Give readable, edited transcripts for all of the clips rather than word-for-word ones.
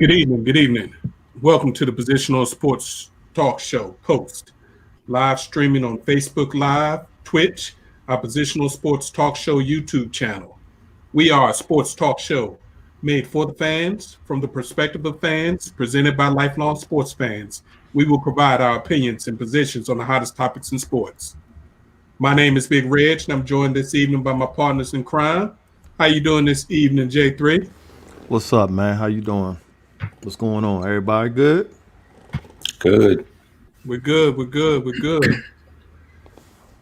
Good evening. Good evening. Welcome to the Positional Sports Talk Show Post, live streaming on Facebook Live, Twitch, our Positional Sports Talk Show YouTube channel. We are a sports talk show made for the fans, from the perspective of fans, presented by lifelong sports fans. We will provide our opinions and positions on the hottest topics in sports. My name is Big Reg, and I'm joined this evening by my partners in crime. How you doing this evening, J3? What's up, man? How you doing? What's going on? Everybody good? Good. We're good. We're good. We're good.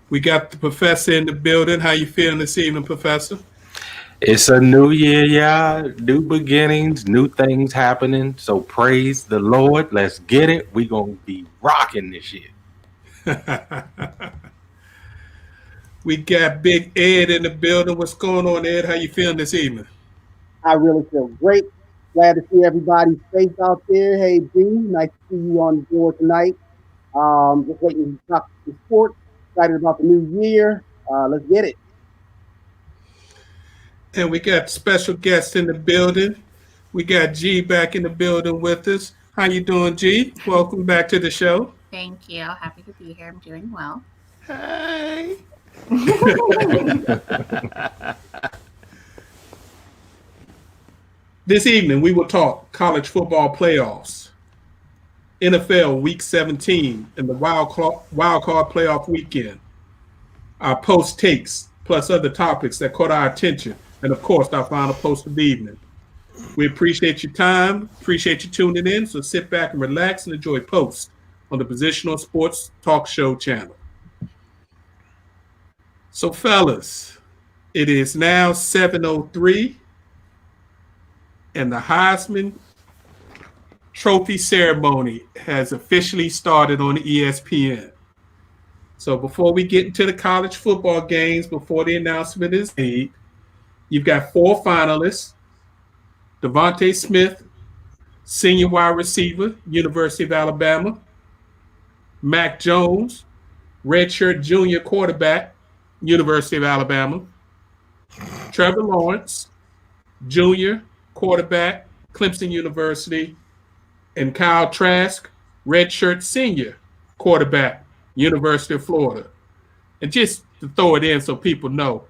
We got the professor in the building. How you feeling this evening, Professor? It's a new year, y'all. New beginnings, new things happening. So praise the Lord. Let's get it. We're going to be rocking this year. We got Big Ed in the building. What's going on, Ed? How you feeling this evening? I really feel great. Glad to see everybody's face out there. Hey, B, nice to see you on board tonight. Just waiting to talk to sports. Excited about the new year. Let's get it. And we got special guests in the building. We got G back in the building with us. How you doing, G? Welcome back to the show. Thank you. Happy to be here. I'm doing well. Hey. This evening, we will talk college football playoffs, NFL Week 17, and the wild card playoff weekend. Our post takes, plus other topics that caught our attention, and of course, our final post of the evening. We appreciate your time, appreciate you tuning in, so sit back and relax and enjoy Post on the Positional Sports Talk Show channel. So, fellas, it is now 7:03. And the Heisman Trophy ceremony has officially started on ESPN. So before we get into the college football games, before the announcement is made, you've got 4 finalists. DeVonta Smith, senior wide receiver, University of Alabama. Mac Jones, redshirt junior quarterback, University of Alabama. Trevor Lawrence, junior quarterback, Clemson University, and Kyle Trask, redshirt senior quarterback, University of Florida. And just to throw it in so people know,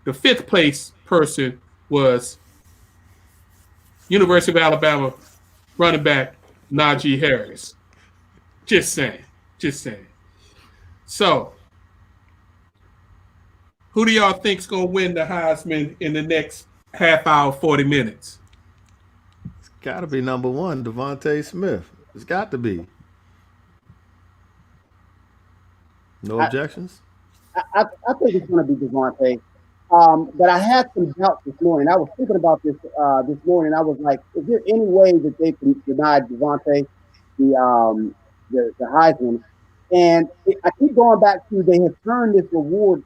the 5th place person was University of Alabama running back Najee Harris. Just saying. So, who do y'all think's going to win the Heisman in the next half hour, 40 minutes? It's got to be number 1, DeVonta Smith. It's got to be. No objections? I think it's going to be DeVonta. But I had some doubts this morning. I was thinking about this this morning. I was like, is there any way that they can deny DeVonta the Heisman? And I keep going back to they have turned this award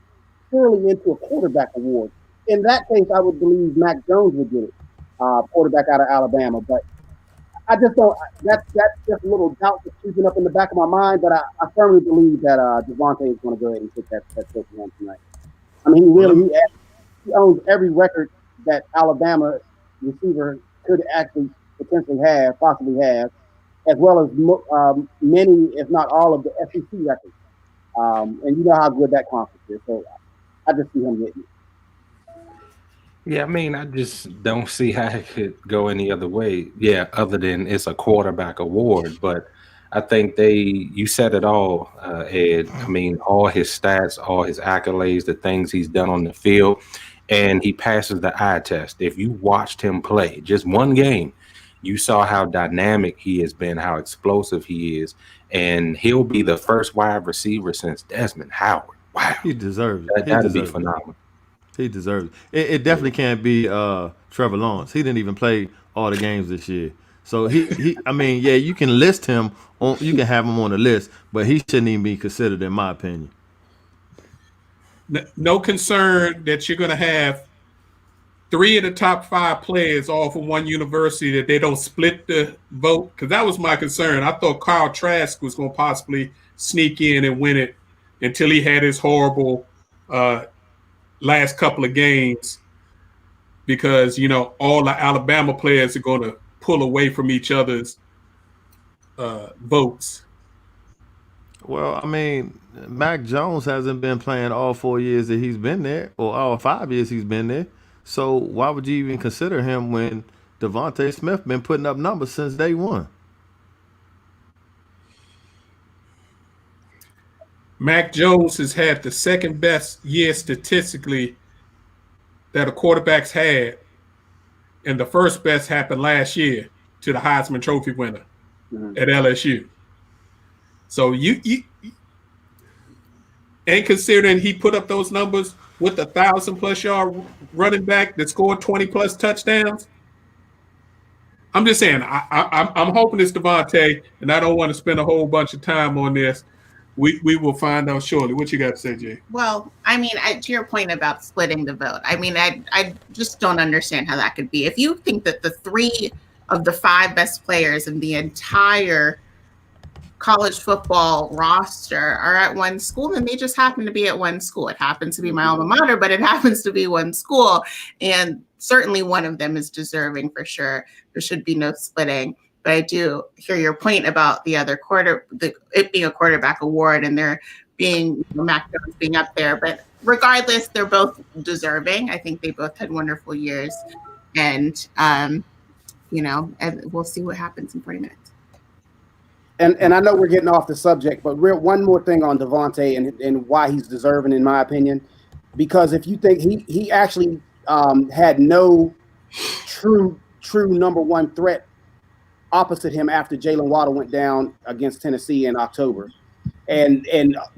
purely into a quarterback award. In that case, I would believe Mac Jones would get it, quarterback out of Alabama. But I just don't. That's just a little doubt that's creeping up in the back of my mind. But I firmly believe that DeVonta is going to go ahead and take that trophy home tonight. I mean, he owns every record that Alabama receiver could actually possibly have, as well as many, if not all, of the SEC records. And you know how good that conference is. So I just see him getting it. Yeah, I mean, I just don't see how it could go any other way. Yeah, other than it's a quarterback award. But I think you said it all, Ed. I mean, all his stats, all his accolades, the things he's done on the field, and he passes the eye test. If you watched him play just one game, you saw how dynamic he has been, how explosive he is, and he'll be the first wide receiver since Desmond Howard. Wow. He deserves it. That'd be phenomenal. He deserves it. It definitely can't be Trevor Lawrence. He didn't even play all the games this year. So he I mean, yeah, you can list him on, you can have him on the list, but he shouldn't even be considered, in my opinion. No concern that you're going to have 3 of the top 5 players all from one university, that they don't split the vote, because that was my concern. I thought Kyle Trask was going to possibly sneak in and win it until he had his horrible last couple of games, because, you know, all the Alabama players are going to pull away from each other's votes. Well, I mean, Mac Jones hasn't been playing all 4 years that he's been there, or all 5 years he's been there. So why would you even consider him when Devontae Smith been putting up numbers since day one? Mac Jones has had the second best year statistically that a quarterback's had, and the first best happened last year to the Heisman Trophy winner at LSU. So you and considering he put up those numbers with 1,000+ yard running back that scored 20+ touchdowns, I'm just saying I'm hoping it's Devontae, and I don't want to spend a whole bunch of time on this. We will find out shortly. What you got to say, Jay? Well, I mean, to your point about splitting the vote, I mean, I just don't understand how that could be. If you think that the 3 of the 5 best players in the entire college football roster are at one school, then they just happen to be at one school. It happens to be my alma mater, but it happens to be one school. And certainly one of them is deserving for sure. There should be no splitting. But I do hear your point about the other it being a quarterback award and there being Mac Jones being up there. But regardless, they're both deserving. I think they both had wonderful years. And, and we'll see what happens in 40 minutes. And I know we're getting off the subject, but one more thing on Devontae and why he's deserving, in my opinion, because if you think he actually had no true number one threat opposite him after Jalen Waddle went down against Tennessee in October, and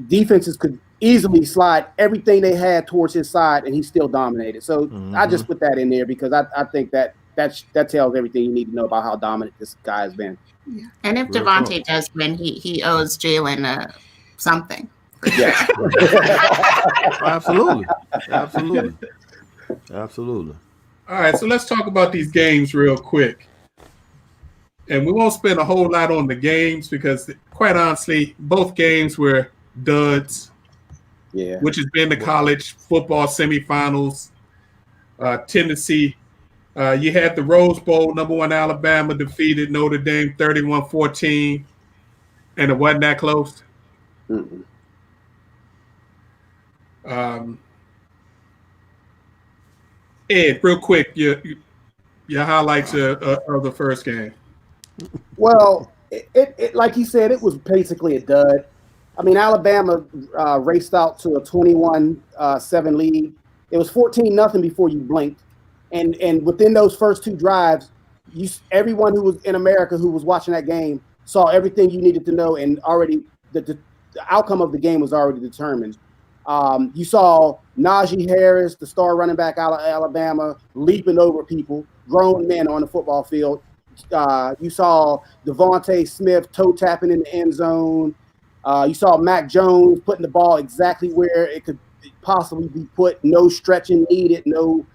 defenses could easily slide everything they had towards his side, and he still dominated. So I just put that in there because I think that tells everything you need to know about how dominant this guy has been. Yeah. And if Devontae does win, he owes Jalen something. Yeah. Absolutely. All right, so let's talk about these games real quick. And we won't spend a whole lot on the games because, quite honestly, both games were duds. Yeah. Which has been the college football semifinals. Tennessee. You had the Rose Bowl, number 1 Alabama defeated Notre Dame 31-14, and it wasn't that close. Ed, real quick, your highlights of the first game. Well, it like he said, it was basically a dud. I mean, Alabama raced out to a 21-7 lead. It was 14-0 before you blinked. And within those first 2 drives, everyone who was in America who was watching that game saw everything you needed to know, and already the outcome of the game was already determined. You saw Najee Harris, the star running back out of Alabama, leaping over people, grown men on the football field. You saw Devontae Smith toe tapping in the end zone. You saw Mac Jones putting the ball exactly where it could possibly be put. No stretching needed. No.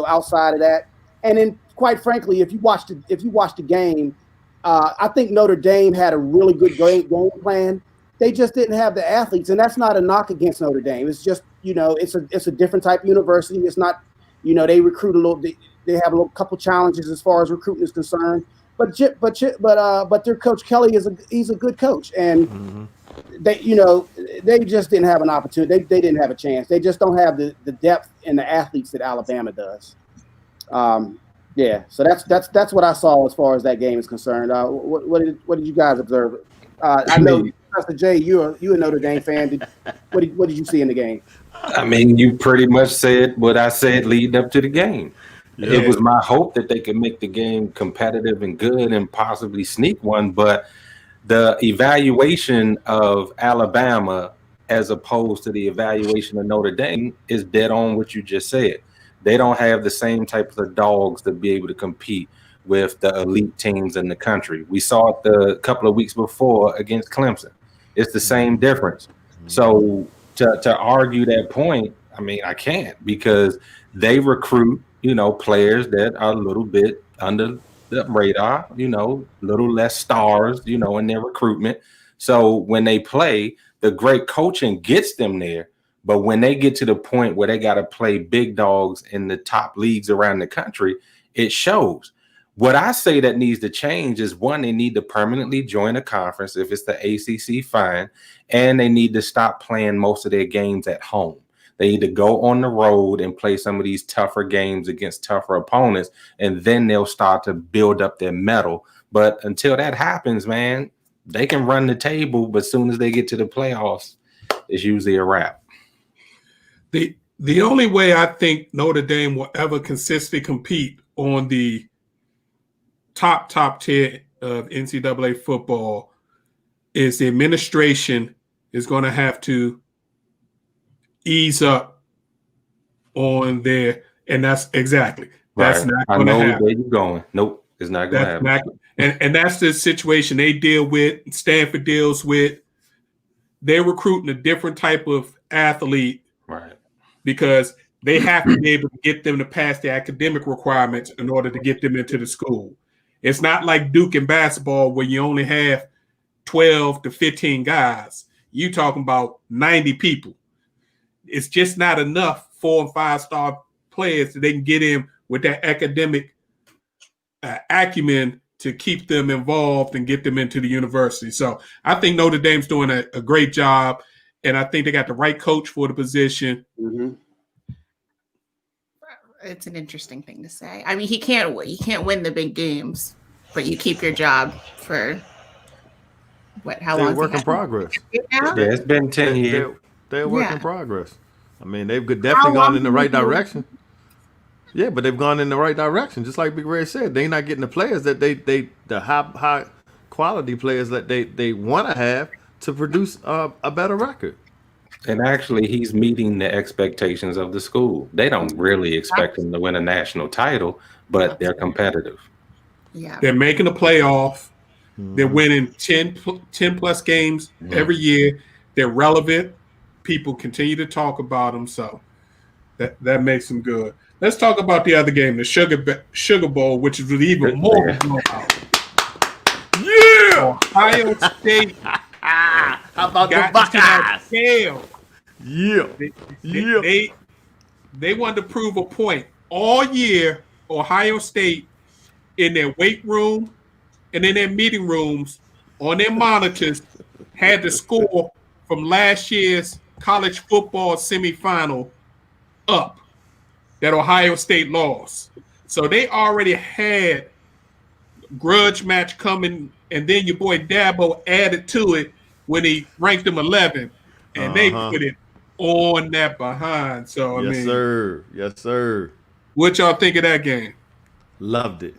Outside of that, and then quite frankly, if you watch the game, I think Notre Dame had a really good game plan. They just didn't have the athletes, and that's not a knock against Notre Dame. It's just it's a different type of university. It's not they recruit a little. They have a couple challenges as far as recruiting is concerned. But their coach Kelly he's a good coach, and they just didn't have an opportunity. They didn't have a chance. They just don't have the depth and the athletes that Alabama does. So that's what I saw as far as that game is concerned. What did you guys observe? I know, Professor Jay, you're a Notre Dame fan. What did you see in the game? I mean, you pretty much said what I said leading up to the game. Yeah. It was my hope that they could make the game competitive and good and possibly sneak one, but the evaluation of Alabama as opposed to the evaluation of Notre Dame is dead on what you just said. They don't have the same type of dogs to be able to compete with the elite teams in the country. We saw it the couple of weeks before against Clemson. It's the same difference. So to argue that point, I mean, I can't, because they recruit, players that are a little bit under the radar, little less stars, in their recruitment. So when they play, the great coaching gets them there. But when they get to the point where they got to play big dogs in the top leagues around the country, it shows. What I say that needs to change is one, they need to permanently join a conference. If it's the ACC, fine. And they need to stop playing most of their games at home. They need to go on the road and play some of these tougher games against tougher opponents, and then they'll start to build up their mettle. But until that happens, man, they can run the table, but as soon as they get to the playoffs, it's usually a wrap. The only way I think Notre Dame will ever consistently compete on the top tier of NCAA football is the administration is going to have to ease up on their, and that's exactly that's Right. not I going to know happen. where you're going. Nope, it's not going to That's happen. not, and that's the situation they deal with. Stanford deals with. They're recruiting a different type of athlete Right. because they have to be able to get them to pass the academic requirements in order to get them into the school. It's not like Duke in basketball where you only have 12 to 15 guys. You talking about 90 people. It's just not enough 4 and 5 star players that they can get in with that academic acumen to keep them involved and get them into the university. So I think Notre Dame's doing a great job, and I think they got the right coach for the position. Mm-hmm. It's an interesting thing to say. I mean, he can't win the big games, but you keep your job for what? How They're long? a work in progress. Now? Yeah, it's been 10 years. They're a work Yeah. in progress. I mean, they've definitely gone in the right direction. Yeah, but they've gone in the right direction. Just like Big Red said, they're not getting the players that the high quality players that they want to have to produce a better record. And actually, he's meeting the expectations of the school. They don't really expect him to win a national title, but they're competitive. Yeah. They're making a playoff. They're winning 10 plus games every year. They're relevant. People continue to talk about them, so that makes them good. Let's talk about the other game, the Sugar Bowl, which is even more blowout. Yeah, Ohio State. How about the got Buckeyes? scale. Yeah, yeah. They wanted to prove a point all year. Ohio State in their weight room and in their meeting rooms on their monitors had the score from last year's college football semifinal up that Ohio State lost. So they already had grudge match coming, and then your boy Dabo added to it when he ranked them 11, and they put it on that behind. So I mean, Sir. Yes, sir. What y'all think of that game? Loved it.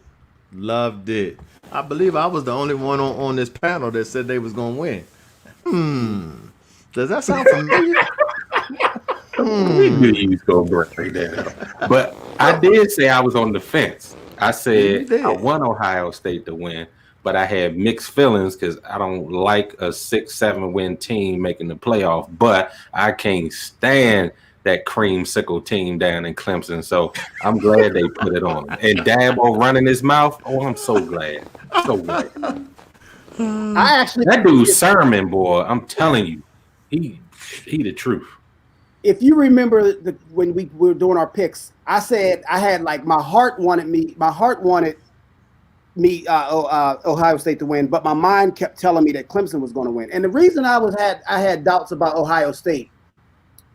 I believe I was the only one on this panel that said they was gonna win. Does that sound familiar? We knew you was going to bring that up. But I did say I was on the fence. I said I want Ohio State to win, but I had mixed feelings because I don't like a 6-7 win team making the playoff, but I can't stand that creamsicle team down in Clemson. So I'm glad they put it on. And Dabo running his mouth. Oh, I'm so glad. So glad. That dude's sermon, boy. I'm telling you, he the truth. If you remember when we were doing our picks, I said I had like my heart wanted Ohio State to win, but my mind kept telling me that Clemson was going to win. And the reason I had doubts about Ohio State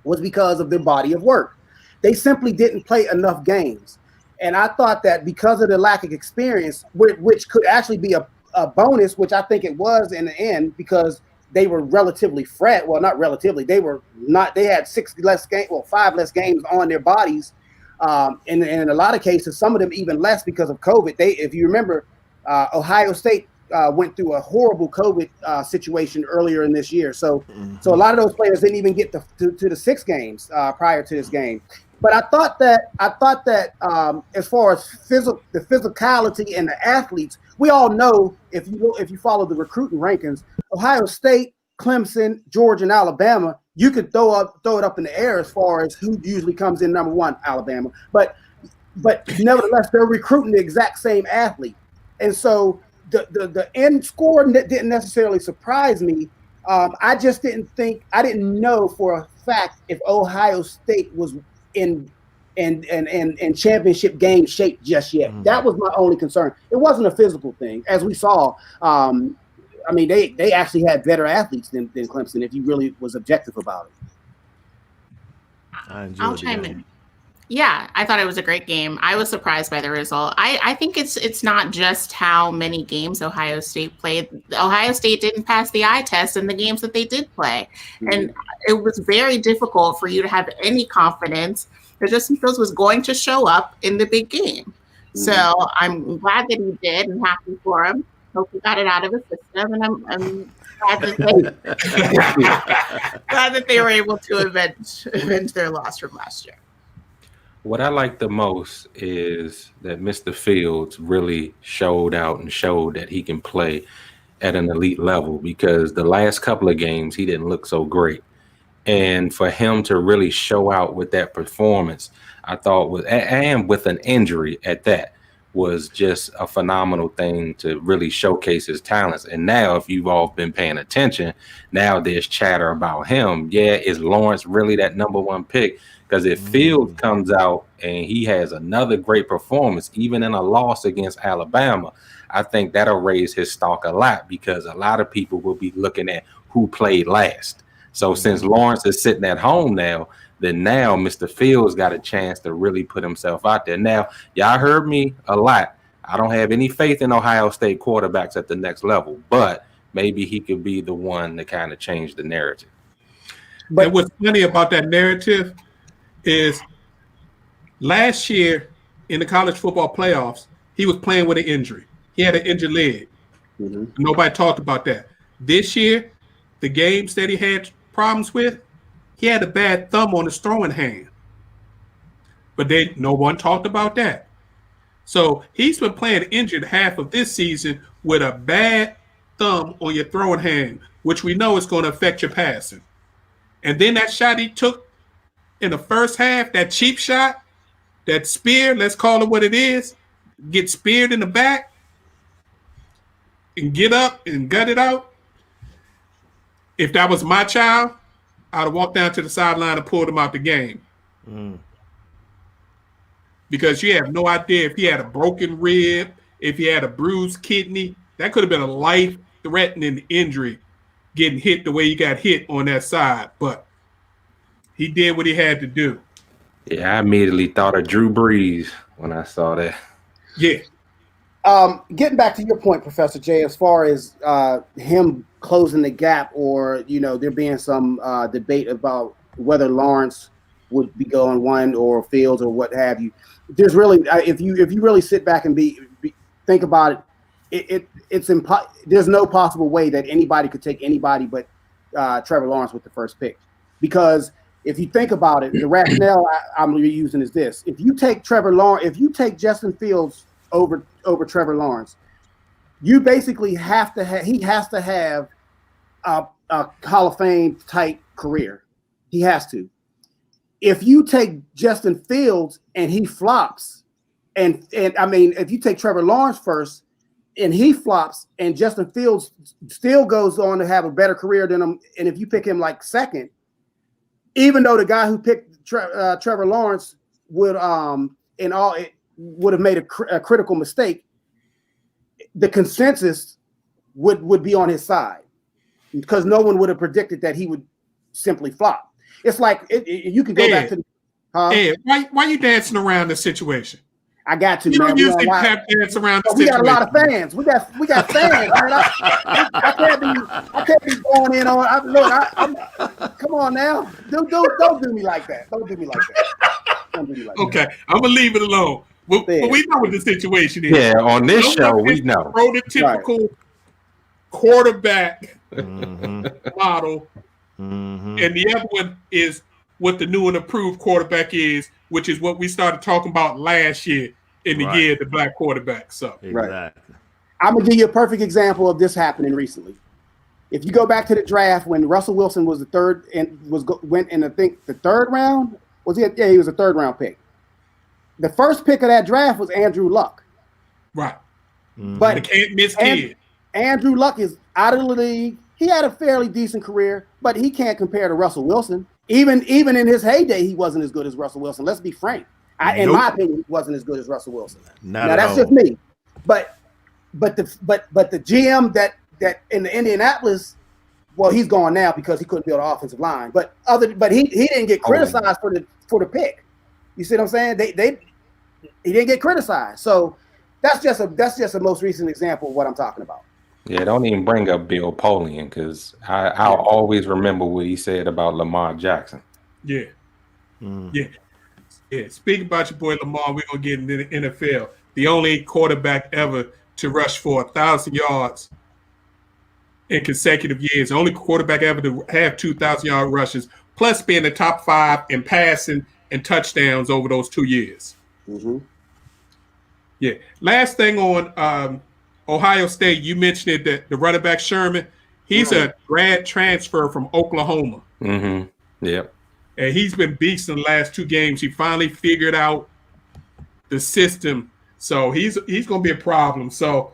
was because of their body of work. They simply didn't play enough games. And I thought that because of the lack of experience, which could actually be a bonus, which I think it was in the end, because they were relatively fresh. Well, not relatively. They had 5 less games on their bodies. And in a lot of cases, some of them even less because of COVID. If you remember, Ohio State went through a horrible COVID situation earlier in this year. So a lot of those players didn't even get to the 6 games prior to this game. But I thought that as far as the physicality and the athletes, we all know if you follow the recruiting rankings, Ohio State, Clemson, Georgia, and Alabama, you could throw it up in the air as far as who usually comes in number 1, Alabama. But nevertheless, they're recruiting the exact same athlete, and so the end score didn't necessarily surprise me. I didn't know for a fact if Ohio State was in and championship game shape just yet. That was my only concern. It wasn't a physical thing, as we saw. I mean, they actually had better athletes than Clemson, if you really was objective about it. I'll chime in. Yeah, I thought it was a great game. I was surprised by the result. I think it's not just how many games Ohio State played. Ohio State didn't pass the eye test in the games that they did play. And it was very difficult for you to have any confidence that Justin Fields was going to show up in the big game. So I'm glad that he did and happy for him. Hope he got it out of his system. And I'm glad that they were able to avenge their loss from last year. What I like the most is that Mr. Fields really showed out and showed that he can play at an elite level, because the last couple of games he didn't look so great. And for him to really show out with that performance, I thought and with an injury at that, was just a phenomenal thing to really showcase his talents. And now, if you've all been paying attention, now there's chatter about him. Yeah, is Lawrence really that number one pick? Because if Fields comes out and he has another great performance, even in a loss against Alabama, I think that'll raise his stock a lot, because a lot of people will be looking at who played last. So since Lawrence is sitting at home now, then now Mr. Fields got a chance to really put himself out there. Now, y'all heard me a lot. I don't have any faith in Ohio State quarterbacks at the next level, but maybe he could be the one to kind of change the narrative. But what's funny about that narrative is last year in the college football playoffs, he was playing with an injury. He had an injured leg. Nobody talked about that. This year, the games that he had problems with, he had a bad thumb on his throwing hand. But no one talked about that. So he's been playing injured half of this season with a bad thumb on your throwing hand, which we know is going to affect your passing. And then that shot he took in the first half, that cheap shot, that spear, let's call it what it is, get speared in the back and get up and gut it out. If that was my child, I'd have walked down to the sideline and pulled him out the game. Because you have no idea if he had a broken rib, if he had a bruised kidney. That could have been a life-threatening injury, getting hit the way he got hit on that side. But he did what he had to do. Yeah, I immediately thought of Drew Brees when I saw that. Yeah. Getting back to your point, Professor Jay, as far as him closing the gap, or there being some debate about whether Lawrence would be going one or Fields or what have you. There's really, if you really sit back and think about it, there's no possible way that anybody could take anybody but Trevor Lawrence with the first pick, because if you think about it, the rationale I'm using is this: if you take Justin Fields over Trevor Lawrence, you basically he has to have a Hall of Fame type career. He has to. If you take Justin Fields and he flops, and I mean, if you take Trevor Lawrence first and he flops, and Justin Fields still goes on to have a better career than him, and if you pick him like second, even though the guy who picked Trevor Lawrence would have made a critical mistake, the consensus would be on his side, because no one would have predicted that he would simply flop. It's like you can go back to Ed, why you dancing around the situation? I got to. You man. don't usually dance around the situation. We got a lot of fans. We got fans. Man. I can't be going in on. Come on now. Don't do me like that. Don't do me like that. Okay, I'm gonna leave it alone. But we know what the situation is. Yeah, on this show, we know. Prototypical quarterback model. And the other one is what the new and approved quarterback is, which is what we started talking about last year in the year of the black quarterback. So exactly. I'm gonna give you a perfect example of this happening recently. If you go back to the draft when Russell Wilson was the third and went in, I think the third round, was he? Yeah, he was a third round pick. The first pick of that draft was Andrew Luck. Right. But the can't miss kid. Andrew Luck is out of the league. He had a fairly decent career, but he can't compare to Russell Wilson. Even in his heyday, he wasn't as good as Russell Wilson. Let's be frank. In my opinion, he wasn't as good as Russell Wilson. Not now at that's all. just me, but the GM that in the Indianapolis, well, he's gone now because he couldn't build an offensive line. But he didn't get criticized for the pick. You see what I'm saying? He didn't get criticized. So that's just a most recent example of what I'm talking about. Yeah, don't even bring up Bill Polian because I'll always remember what he said about Lamar Jackson. Yeah. Yeah. Speaking about your boy Lamar, we're going to get into the NFL. The only quarterback ever to rush for 1,000 yards in consecutive years. The only quarterback ever to have 2,000-yard rushes, plus being the top 5 in passing and touchdowns over those 2 years. Mm-hmm. Yeah. Last thing on Ohio State, you mentioned it, that the running back Sherman, he's a grad transfer from Oklahoma. Mm-hmm. Yep. And he's been beasting the last 2 games. He finally figured out the system. So he's going to be a problem. So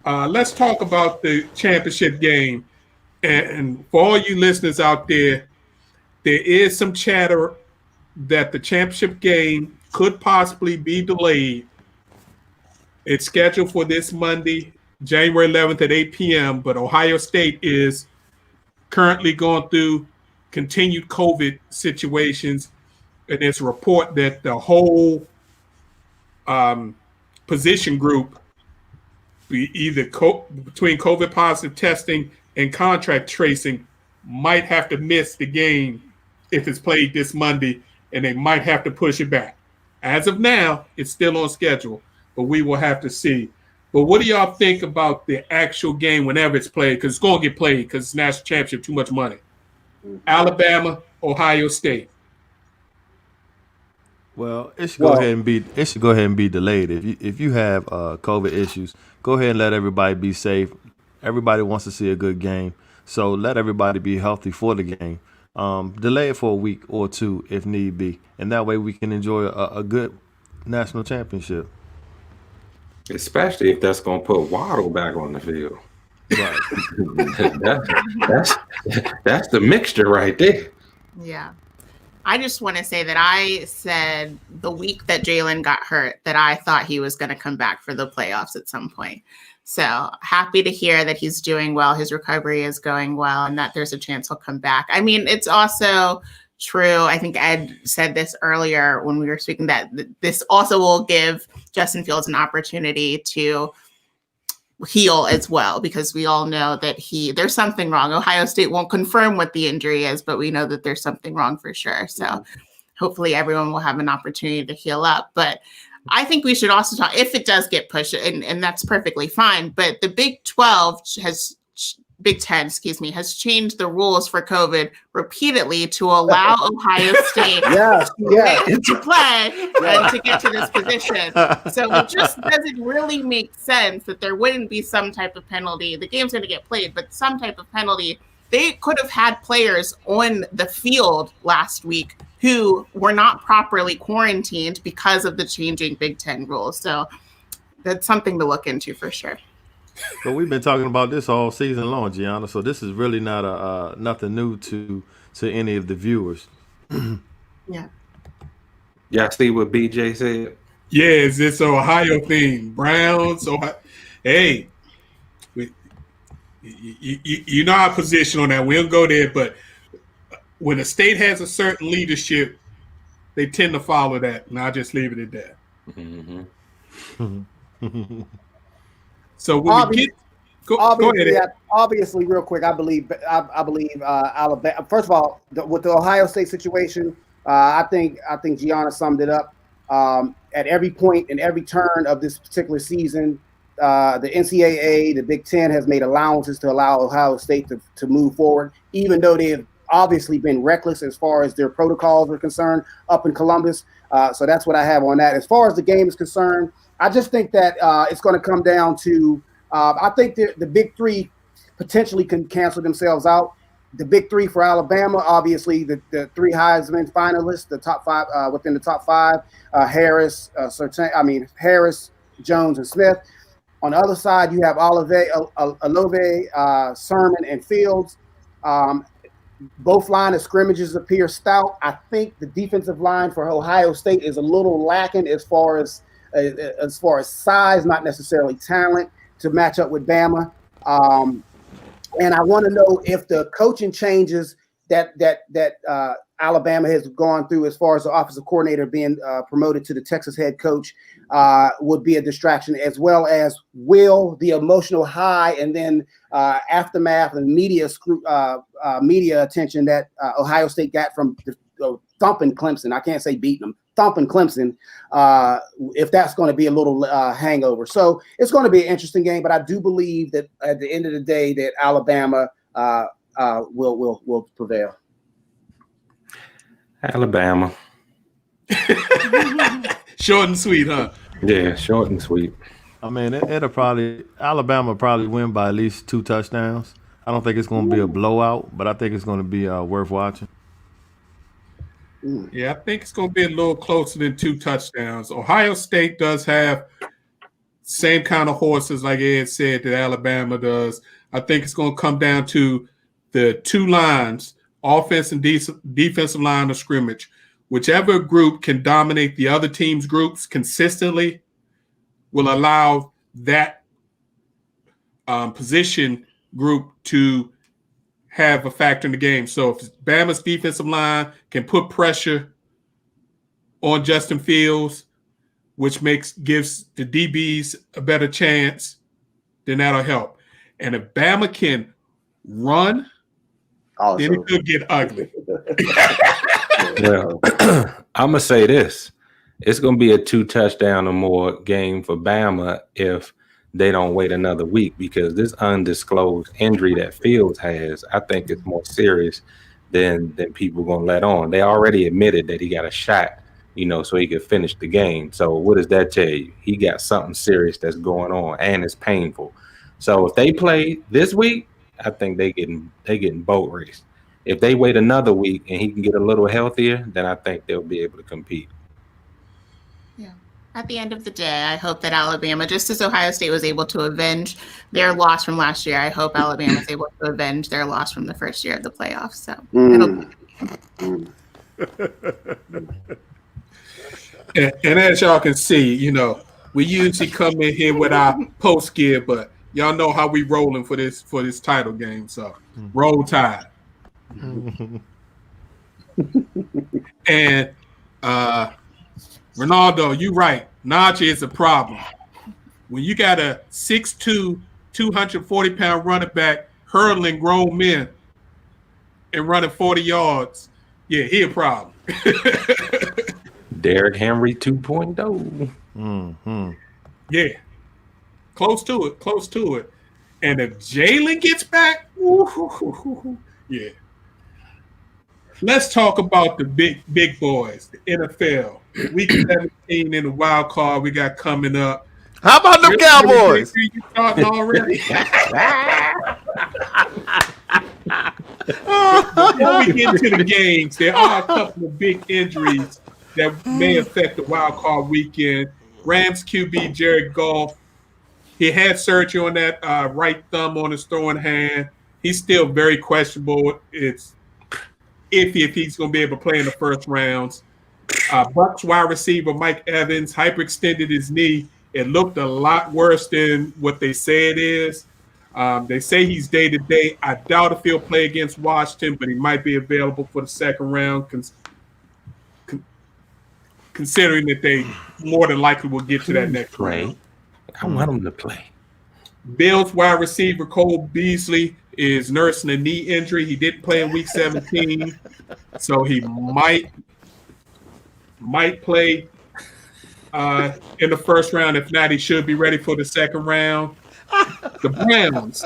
let's talk about the championship game. And for all you listeners out there, there is some chatter that the championship game could possibly be delayed. It's scheduled for this Monday, January 11th at 8 p.m., but Ohio State is currently going through continued COVID situations, and there's a report that the whole position group, either between COVID positive testing and contract tracing, might have to miss the game if it's played this Monday, and they might have to push it back. As of now, it's still on schedule, but we will have to see. But what do y'all think about the actual game whenever it's played? Because it's going to get played because it's national championship, too much money. Alabama, Ohio State. Well, it should go ahead and be delayed. If you have COVID issues, go ahead and let everybody be safe. Everybody wants to see a good game, so let everybody be healthy for the game. Delay it for a week or 2 if need be, and that way we can enjoy a good national championship. Especially if that's going to put Waddle back on the field. Right. That's the mixture right there. Yeah. I just want to say that I said the week that Jalen got hurt that I thought he was going to come back for the playoffs at some point. So happy to hear that he's doing well. His recovery is going well and that there's a chance he'll come back. I mean, it's also true. I think Ed said this earlier when we were speaking that this also will give Justin Fields an opportunity to heal as well, because we all know that there's something wrong. Ohio State won't confirm what the injury is, but we know that there's something wrong for sure. So hopefully everyone will have an opportunity to heal up. But I think we should also talk, if it does get pushed, and that's perfectly fine, but the Big 10, has changed the rules for COVID repeatedly to allow Ohio State to play and to get to this position. So it just doesn't really make sense that there wouldn't be some type of penalty. The game's going to get played, but some type of penalty. They could have had players on the field last week who were not properly quarantined because of the changing Big 10 rules. So that's something to look into for sure. So we've been talking about this all season long, Gianna. So this is really not nothing new to any of the viewers. Yeah. Y'all see what BJ said? Yes, it's Ohio thing. Browns. Hey, you know our position on that. We don't go there, but when a state has a certain leadership, they tend to follow that, and I'll just leave it at that. Mm-hmm. So when we get, go ahead. Obviously, real quick, I believe Alabama. First of all, with the Ohio State situation, I think Gianna summed it up. At every point in every turn of this particular season, the NCAA, the Big Ten, has made allowances to allow Ohio State to move forward, even though they have obviously been reckless as far as their protocols are concerned up in Columbus. So that's what I have on that. As far as the game is concerned, I just think that it's going to come down to I think the Big Three potentially can cancel themselves out. The Big Three for Alabama, obviously the 3 Heisman finalists, the top 5 within the top 5, Harris, Jones, and Smith. On the other side, you have Olave, Sermon, and Fields. both line of scrimmages appear stout. I think the defensive line for Ohio State is a little lacking as far as size, not necessarily talent, to match up with Bama. And I want to know if the coaching changes that Alabama has gone through, as far as the offensive coordinator being promoted to the Texas head coach, would be a distraction, as well as will the emotional high and then aftermath and media attention that Ohio State got from thumping Clemson. I can't say beating them, thumping Clemson. If that's going to be a little hangover, so it's going to be an interesting game. But I do believe that at the end of the day, that Alabama will prevail. Alabama. Short and sweet, huh? Yeah, short and sweet. I mean, Alabama probably win by at least 2 touchdowns. I don't think it's going to be a blowout, but I think it's going to be worth watching. Yeah, I think it's going to be a little closer than 2 touchdowns. Ohio State does have same kind of horses, like Ed said, that Alabama does. I think it's going to come down to the 2 lines, offense and defensive line of scrimmage. Whichever group can dominate the other team's groups consistently will allow that position group to have a factor in the game. So if Bama's defensive line can put pressure on Justin Fields, which gives the DBs a better chance, then that'll help. And if Bama can run, then it could get ugly. Well, I'm gonna say this: it's gonna be a 2 touchdown or more game for Bama if they don't wait another week, because this undisclosed injury that Fields has, I think, is more serious than people gonna let on. They already admitted that he got a shot, so he could finish the game. So what does that tell you? He got something serious that's going on, and it's painful. So if they play this week, I think they getting boat raced. If they wait another week and he can get a little healthier, then I think they'll be able to compete. Yeah. At the end of the day, I hope that Alabama, just as Ohio State was able to avenge their loss from last year, I hope Alabama is able to avenge their loss from the first year of the playoffs. So, and as y'all can see, we usually come in here with our post gear, but y'all know how we rolling for this title game. So roll Tide. And Ronaldo, you right. Najee is a problem. When you got a 6'2", 240-pound running back hurdling grown men and running 40 yards, yeah, he a problem. Derrick Henry 2.0. Mm-hmm. Yeah. Close to it. And if Jalen gets back, yeah. Let's talk about the big boys, the NFL. Week 17 in the wild card we got coming up. How about them Cowboys? You starting already? Before we get to the games, there are a couple of big injuries that may affect the wild card weekend. Rams QB Jared Goff, he had surgery on that right thumb on his throwing hand. He's still very questionable. It's iffy if he's going to be able to play in the first rounds. Bucs wide receiver Mike Evans hyperextended his knee. It looked a lot worse than what they say it is. They say he's day-to-day. I doubt if he'll play against Washington, but he might be available for the second round, considering that they more than likely will get to that next round. I want him to play. Bills wide receiver Cole Beasley is nursing a knee injury. He didn't play in week 17, so he might play in the first round. If not, he should be ready for the second round. The Browns.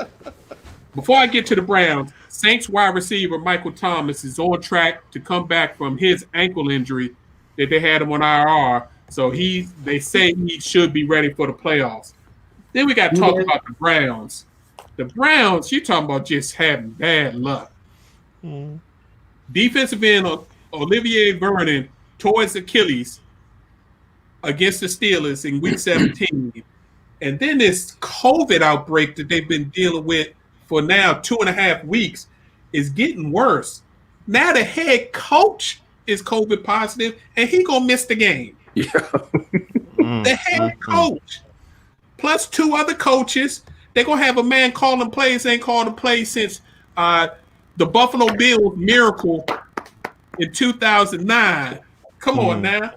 Before I get to the Browns, Saints wide receiver Michael Thomas is on track to come back from his ankle injury that they had him on IR. So they say he should be ready for the playoffs. Then we got to talk about the Browns. The Browns, you're talking about just having bad luck. Defensive end Olivier Vernon tore his Achilles against the Steelers in week 17. And then this COVID outbreak that they've been dealing with for now 2.5 weeks is getting worse. Now the head coach is COVID positive, and he gonna miss the game. Yeah. The head coach, plus 2 other coaches. They're gonna have a man calling plays ain't called a play since the Buffalo Bills miracle in 2009. Come on now.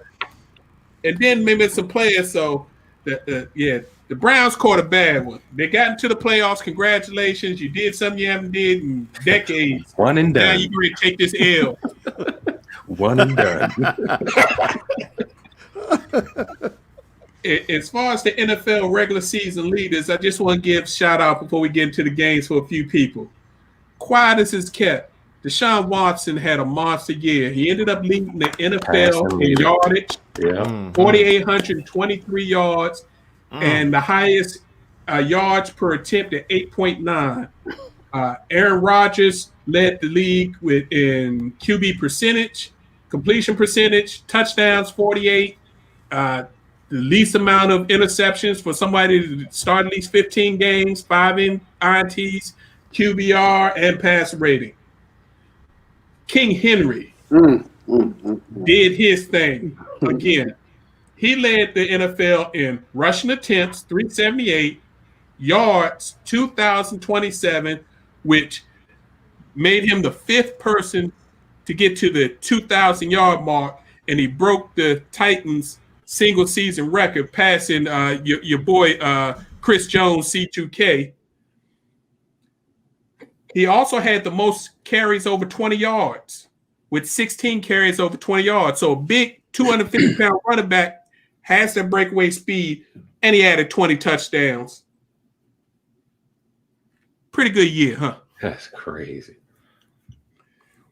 And then maybe some players. So the Browns caught a bad one. They got into the playoffs. Congratulations. You did something you haven't did in decades. One and Now done. you're going to take this L. One and done. As far as the NFL regular season leaders, I just want to give shout out before we get into the games for a few people. Quiet as is kept. Deshaun Watson had a monster year. He ended up leading the NFL in yardage, Yeah. 4,823 yards, and the highest yards per attempt at 8.9. Aaron Rodgers led the league in QB percentage, completion percentage, touchdowns 48, the least amount of interceptions for somebody to start at least 15 games, 5 INTs, QBR, and pass rating. King Henry did his thing again. He led the NFL in rushing attempts, 378, yards, 2,027, which made him the 5th person to get to the 2,000-yard mark, and he broke the Titans' single-season record, passing your boy Chris Jones, C2K. He also had the most carries over 20 yards, with 16 carries over 20 yards. So a big 250-pound running back has that breakaway speed, and he added 20 touchdowns. Pretty good year, huh? That's crazy.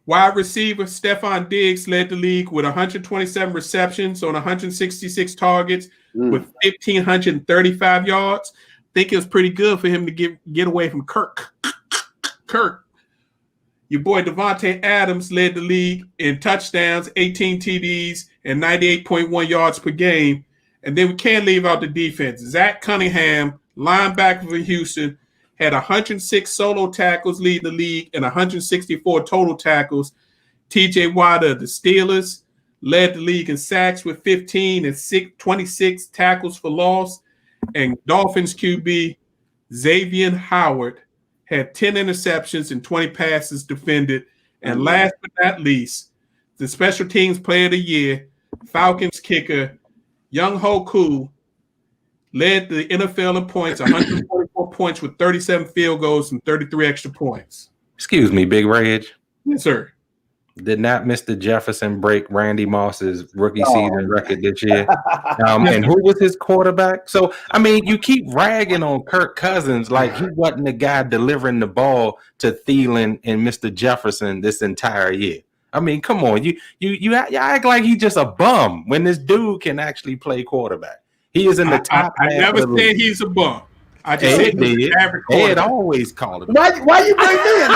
Wide receiver Stephon Diggs led the league with 127 receptions on 166 targets with 1,535 yards. Think it was pretty good for him to get away from Kirk. Your boy Devontae Adams led the league in touchdowns, 18 TDs, and 98.1 yards per game. And then we can't leave out the defense. Zach Cunningham, linebacker for Houston, had 106 solo tackles leading the league and 164 total tackles. TJ Watt of the Steelers led the league in sacks with 15 and 26 tackles for loss. And Dolphins QB Xavier Howard had 10 interceptions and 20 passes defended. And last but not least, the special teams player of the year, Falcons kicker Young Ho Koo, led the NFL in points, 144 points with 37 field goals and 33 extra points. Excuse me, Big Reg. Yes, sir. Did not Mr. Jefferson break Randy Moss's rookie season record this year? And who was his quarterback? So, I mean, you keep ragging on Kirk Cousins like he wasn't the guy delivering the ball to Thielen and Mr. Jefferson this entire year. I mean, come on. You act like he's just a bum when this dude can actually play quarterback. He is in the top. I never said he's a bum. I just said he's an average Ed quarterback. always called it. Why you bring me in?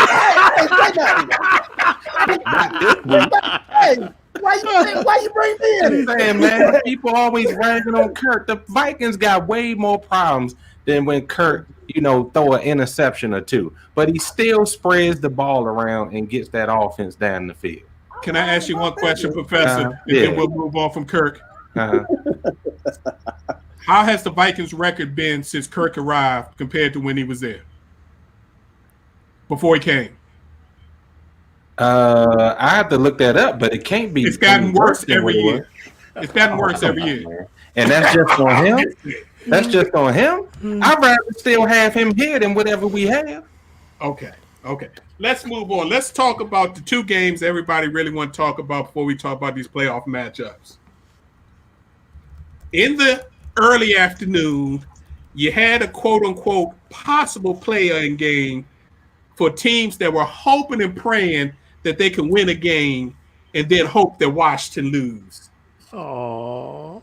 Hey, why you bring me in? I'm saying, man, people always ragging on Kirk. The Vikings got way more problems than when Kirk, throw an interception or two. But he still spreads the ball around and gets that offense down the field. Can I ask you one question, Professor? And then we'll move on from Kirk. How has the Vikings record been since Kirk arrived compared to when he was there? Before he came? I have to look that up, but it can't be. It's gotten worse every year. It's gotten worse every year. And that's just on him? That's just on him? I'd rather still have him here than whatever we have. Okay. Let's move on. Let's talk about the 2 games everybody really want to talk about before we talk about these playoff matchups. In the early afternoon, you had a quote-unquote possible play-in game for teams that were hoping and praying that they can win a game and then hope that Washington lose. Aww.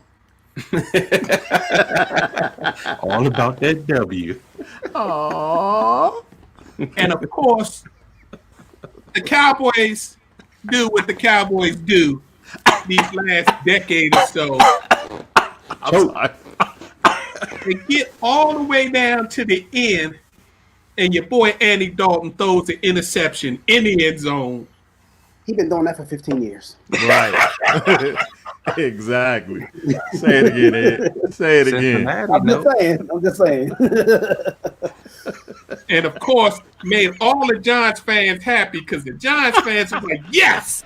All about that W. Aww. And of course, the Cowboys do what the Cowboys do these last decade or so. I'm sorry. They get all the way down to the end, and your boy Andy Dalton throws an interception in the end zone. He's been doing that for 15 years. Right. Exactly. Say it again, Ed. Say it again. Cincinnati, I'm just saying. And of course, made all the Giants fans happy because the Giants fans were like, yes,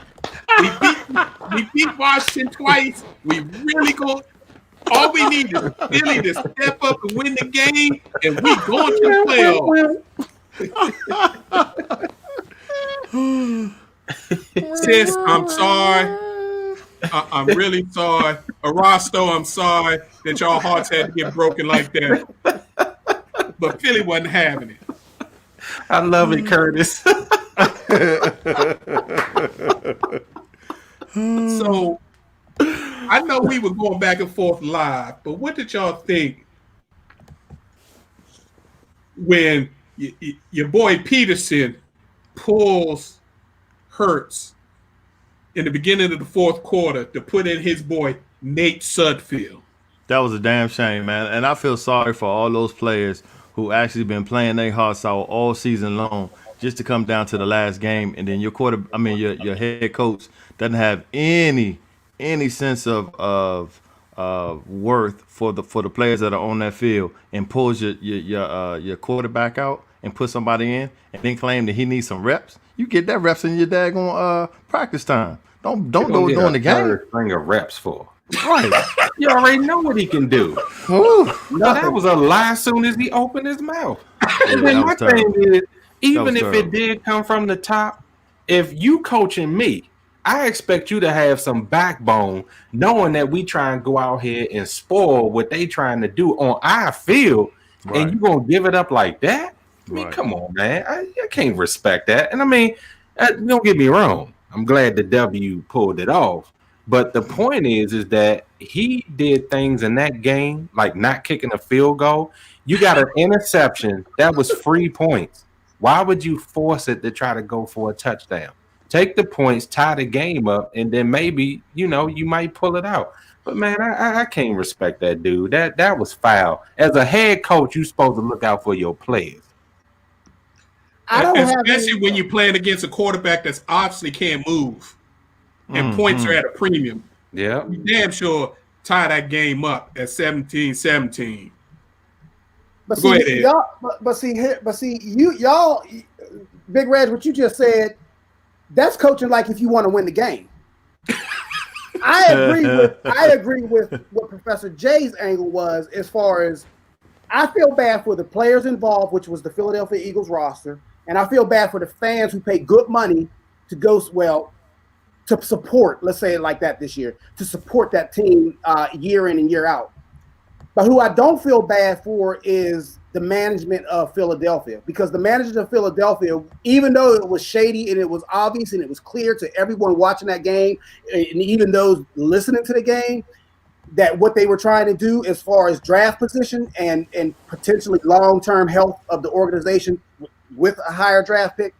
we beat Washington twice. We really go. All we need is Philly to step up and win the game, and we going to the playoffs. Sis, I'm sorry. I'm really sorry. Arasto, I'm sorry that y'all hearts had to get broken like that. But Philly wasn't having it. I love it, Curtis. So I know we were going back and forth live, but what did y'all think when your boy Peterson pulls Hurts in the beginning of the fourth quarter to put in his boy Nate Sudfeld? That was a damn shame, man. And I feel sorry for all those players who actually been playing their hearts out all season long just to come down to the last game, and then your head coach doesn't have any sense of worth for the players that are on that field, and pulls your quarterback out and put somebody in, and then claim that he needs some reps. You get that reps in your daggone practice time. Don't go during the game. String of reps for. Right. You already know what he can do. Ooh. No, that was a lie as soon as he opened his mouth. And that then was my terrible. thing is, even if terrible. it did come from the top, if you coaching me, I expect you to have some backbone, knowing that we try and go out here and spoil what they trying to do on our field, Right. and you gonna give it up like that? I mean, Right. come on, man. I can't respect that. And I mean, don't get me wrong. I'm glad the W pulled it off. But the point is that he did things in that game, like not kicking a field goal. You got an interception. That was free points. Why would you force it to try to go for a touchdown? Take the points, tie the game up, and then maybe, you might pull it out. But, man, I can't respect that dude. That was foul. As a head coach, you're supposed to look out for your players. Especially when you're playing against a quarterback that's obviously can't move. And points are at a premium. Yeah. You damn sure tie that game up at 17-17. But Go ahead, see, Ed. y'all, Big Reg, what you just said, that's coaching like if you want to win the game. I agree with what Professor Jay's angle was, as far as I feel bad for the players involved, which was the Philadelphia Eagles roster, and I feel bad for the fans who pay good money to go, to support, let's say it like that this year, to support that team year in and year out. But who I don't feel bad for is the management of Philadelphia, because the management of Philadelphia, even though it was shady and it was obvious and it was clear to everyone watching that game, and even those listening to the game, that what they were trying to do as far as draft position and potentially long-term health of the organization with a higher draft pick.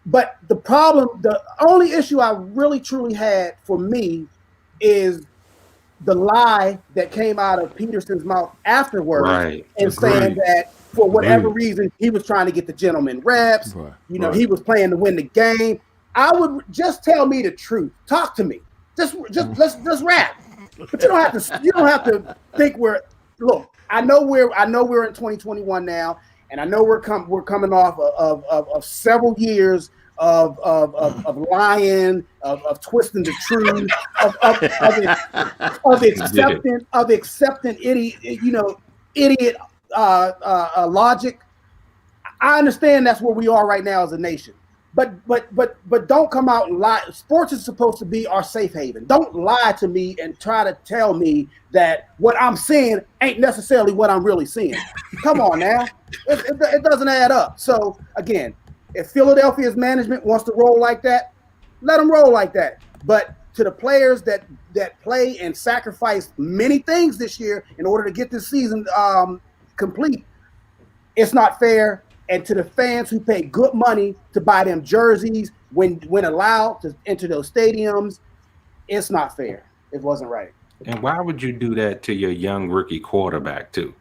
But the only issue I really truly had for me is the lie that came out of Peterson's mouth afterwards, Right. and saying that for whatever reason he was trying to get the gentleman reps. Right. He was playing to win the game. I would just tell me the truth. Talk to me. Let's rap. But you don't have to think look. I know we're in 2021 now, and I know we're coming off of several years of lying, of twisting the truth, of accepting idiot logic. I understand that's where we are right now as a nation. But don't come out and lie. Sports is supposed to be our safe haven. Don't lie to me and try to tell me that what I'm seeing ain't necessarily what I'm really seeing. Come on now. It doesn't add up. So, again, if Philadelphia's management wants to roll like that, let them roll like that. But to the players that play and sacrifice many things this year in order to get this season complete, it's not fair. And to the fans who pay good money to buy them jerseys when allowed to enter those stadiums, it's not fair. It wasn't right. And why would you do that to your young rookie quarterback too?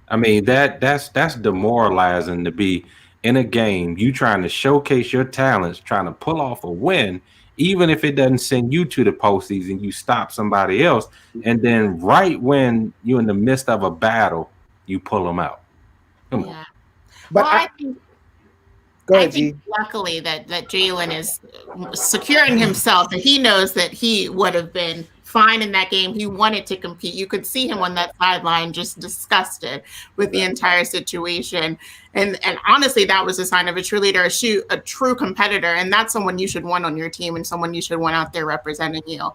I mean, that's demoralizing to be in a game, you trying to showcase your talents, trying to pull off a win, even if it doesn't send you to the postseason, you stop somebody else, and then right when you're in the midst of a battle, you pull them out. Come on. Yeah. But Well, go I ahead, G. think luckily that Jalen is securing himself, that he knows that he would have been fine in that game. He wanted to compete. You could see him on that sideline just disgusted with the entire situation. And honestly, that was a sign of a true leader, a true competitor. And that's someone you should want on your team and someone you should want out there representing you.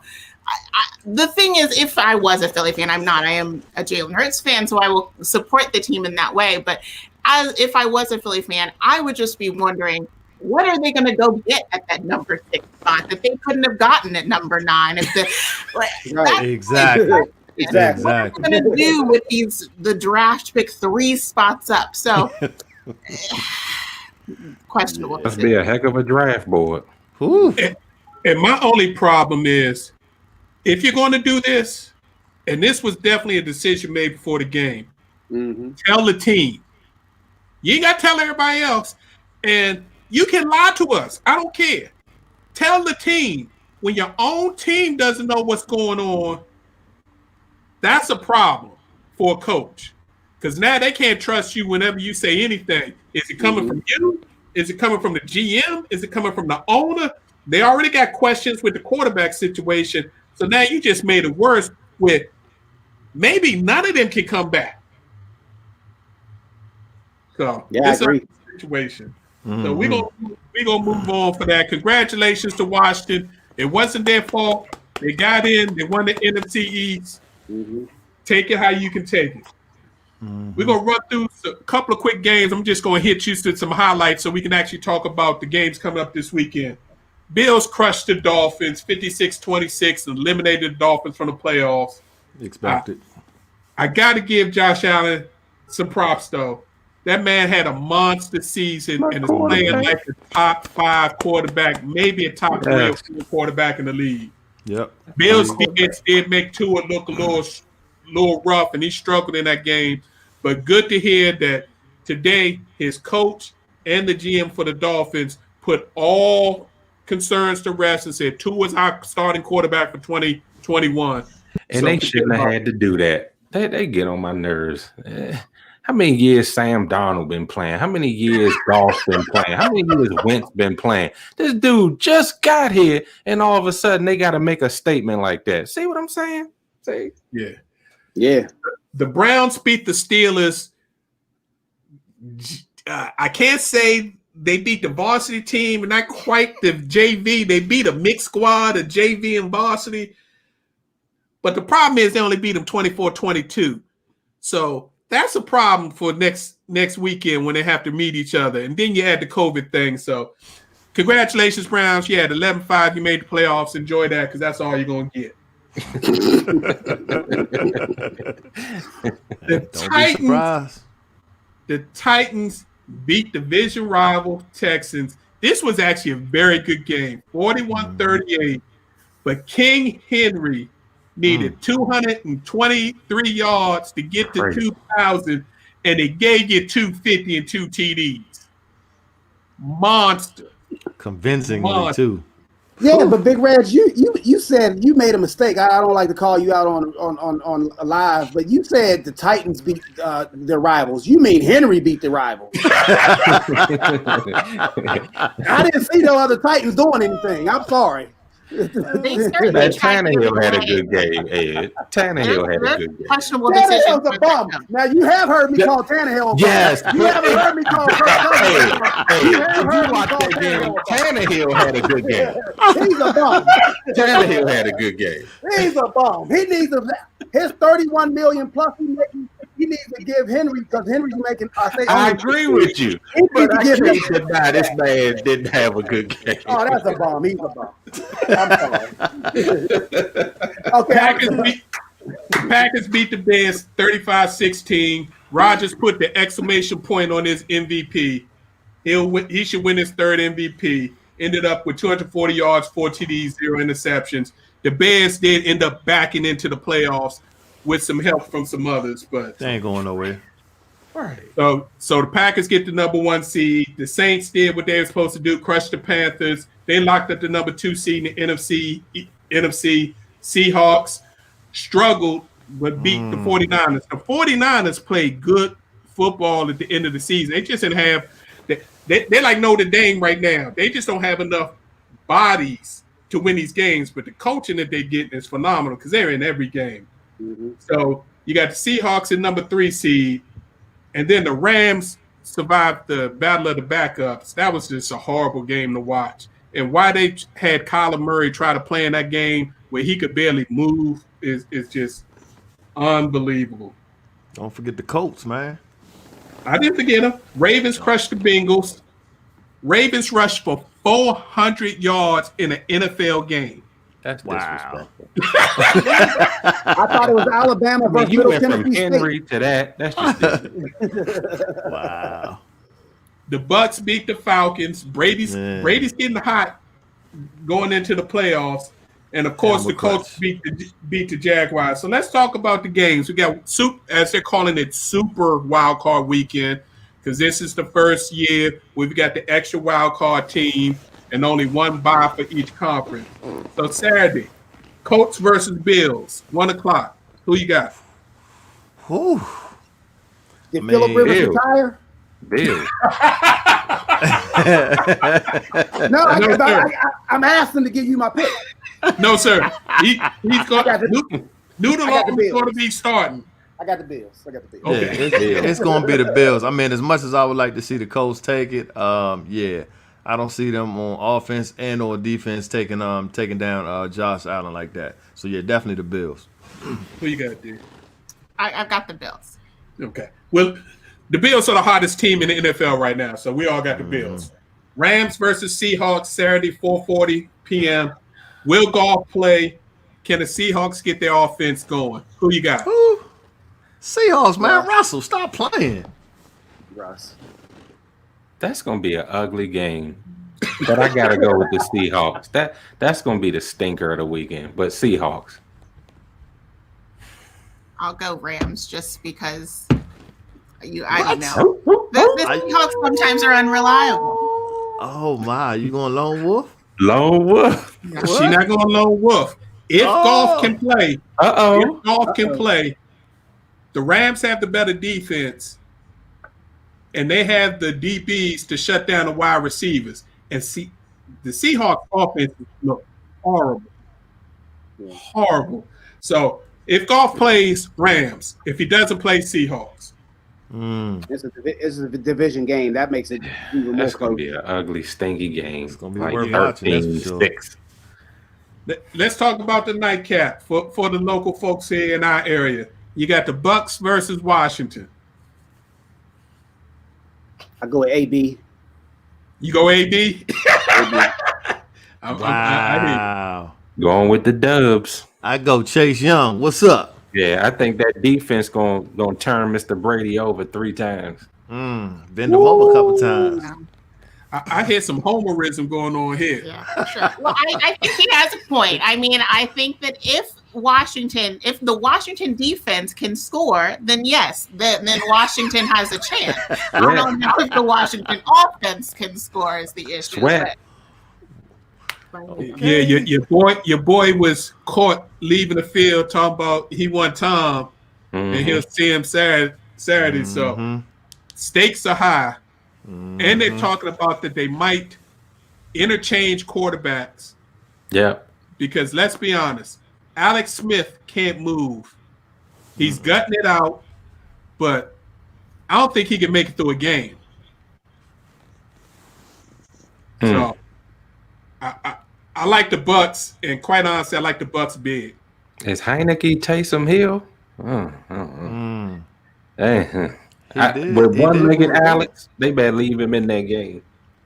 The thing is, if I was a Philly fan, I'm not. I am a Jalen Hurts fan, so I will support the team in that way. But if I was a Philly fan, I would just be wondering, what are they going to go get at that number 6 spot that they couldn't have gotten at number 9? Right. Exactly. Exactly. What are they going to do with the draft pick 3 spots up? So questionable. Must be a heck of a draft board. Ooh. And my only problem is, if you're going to do this, and this was definitely a decision made before the game, tell the team. You ain't got to tell everybody else. And you can lie to us. I don't care. Tell the team. When your own team doesn't know what's going on, that's a problem for a coach. Because now they can't trust you whenever you say anything. Is it coming from you? Is it coming from the GM? Is it coming from the owner? They already got questions with the quarterback situation. So now you just made it worse with maybe none of them can come back. So Yeah, I agree. A situation. So we're gonna move on for that. Congratulations to Washington. It wasn't their fault. They got in. They won the NFC East. Take it how you can take it. We're gonna run through a couple of quick games. I'm just gonna hit you with some highlights so we can actually talk about the games coming up this weekend. Bills crushed the Dolphins 56-26 and eliminated the Dolphins from the playoffs. Expected. I got to give Josh Allen some props, though. That man had a monster season and is playing like a top 5 quarterback, maybe a top 3 or 4 quarterback in the league. Yep. Bills defense did make Tua look a little rough, and he struggled in that game. But good to hear that today his coach and the GM for the Dolphins put all concerns to rest and said Tua is our starting quarterback for 2021. And so they shouldn't have had to do that. They get on my nerves. How many years Sam Darnold been playing? How many years Goff been playing? How many years Wentz been playing? This dude just got here, and all of a sudden they got to make a statement like that. See what I'm saying? See? Yeah. The Browns beat the Steelers. I can't say they beat the varsity team, and not quite the JV. They beat a mixed squad, a JV and varsity. But the problem is they only beat them 24-22. So that's a problem for next weekend when they have to meet each other. And then you add the COVID thing. So congratulations, Browns. You had 11-5. You made the playoffs. Enjoy that because that's all you're going to get. The Titans beat division rival Texans. This was actually a very good game, 41-38. But King Henry needed 223 yards to get to 2,000, and they gave you 250 and 2 TDs. Monster. Convincingly, too. Yeah, but Big Reg, you said you made a mistake. I don't like to call you out on live, but you said the Titans beat their rivals. You mean Henry beat the rivals? I didn't see no other Titans doing anything. I'm sorry. Tannehill had a good game, Ed. Tannehill had a good game. Questionable decision. Tannehill's a bum. Now, you have heard me call Tannehill. Yes. You haven't heard me call Tannehill had a good game. He's a bum. Tannehill had a good game. He's a bum. He needs his $31 million plus he needs to give Henry because Henry's making. I agree with you, but I can't deny this man didn't have a good game. Oh, that's a bum. He's a bum. I'm sorry. Okay. Packers beat the Bears 35-16. Rodgers put the exclamation point on his MVP. He should win his 3rd MVP. Ended up with 240 yards, 4 TDs, 0 interceptions. The Bears did end up backing into the playoffs with some help from some others, but they ain't going nowhere. Right. So the Packers get the number 1 seed. The Saints did what they were supposed to do, crush the Panthers. They locked up the number 2 seed in the NFC. Seahawks struggled but beat the 49ers. The 49ers played good football at the end of the season. They just didn't have they're like Notre Dame right now. They just don't have enough bodies to win these games, but the coaching that they're getting is phenomenal because they're in every game. Mm-hmm. So you got the Seahawks in number 3 seed, and then the Rams survived the battle of the backups. That was just a horrible game to watch. And why they had Kyler Murray try to play in that game where he could barely move is just unbelievable. Don't forget the Colts, man. I didn't forget them. Ravens crushed the Bengals. Ravens rushed for 400 yards in an NFL game. That's Wow. disrespectful. I thought it was Alabama I mean, versus you Middle went from Tennessee Henry State. to that. That's just Wow. The Bucks beat the Falcons. Brady's getting hot going into the playoffs, and of course Animal the Colts beat the Jaguars. So let's talk about the games. We got as they're calling it, Super Wild Card Weekend, because this is the first year we've got the extra wild card team and only one bye for each conference. So Saturday, Colts versus Bills, 1:00. Who you got? Whew. Did Man, Phillip Rivers ew. retire? Bill. No, No, sir. I'm asking to give you my pick. No, sir. He's going. I got the Noodle is Bills. going to be starting. I got the Bills. Yeah, Okay. it's gonna be the Bills. I mean, as much as I would like to see the Colts take it, yeah, I don't see them on offense and or defense taking down Josh Allen like that. So yeah, definitely the Bills. Who you got, dude? I've got the Bills. Okay. Well, the Bills are the hottest team in the NFL right now, so we all got the Bills. Rams versus Seahawks Saturday, 4:40 p.m. Will Goff play? Can the Seahawks get their offense going? Who you got? Who? Seahawks, man. Russell, stop playing. Russ. That's gonna be an ugly game. But I gotta go with the Seahawks. That's gonna be the stinker of the weekend. But Seahawks. I'll go Rams just because I don't know. The Seahawks sometimes are unreliable. Oh my, you going lone wolf? Lone Wolf. She not going lone wolf. If Goff can play, Uh-oh. if Goff can play, the Rams have the better defense, and they have the DBs to shut down the wide receivers. And see, the Seahawks offense look horrible, horrible. So if Goff plays, Rams. If he doesn't play, Seahawks. It's a division game. That makes it even more That's gonna close. be an ugly, stinky game. It's gonna be like worth watching, that's for 13-6. sure. Let's talk about the nightcap for the local folks here in our area. You got the Bucks versus Washington. I go with AB. You go AB? Wow. Going with the Dubs. I go Chase Young. What's up? Yeah, I think that defense gonna turn Mr. Brady over 3 times. Bend them over a couple times. I hear some homerism going on here. Yeah, for sure. Well, I think he has a point. I mean, I think that if the Washington defense can score, then yes, then Washington has a chance. I don't know if the Washington offense can score is the issue. Sweat. Yeah, your boy was caught leaving the field talking about he want Tom, and he'll see him Saturday. So stakes are high, and they're talking about that they might interchange quarterbacks. Yeah. Because let's be honest, Alex Smith can't move. He's gutting it out, but I don't think he can make it through a game. So I like the Bucks, and quite honestly, I like the Bucks big. Is Heineke Taysom Hill? With one-legged Alex, they better leave him in that game.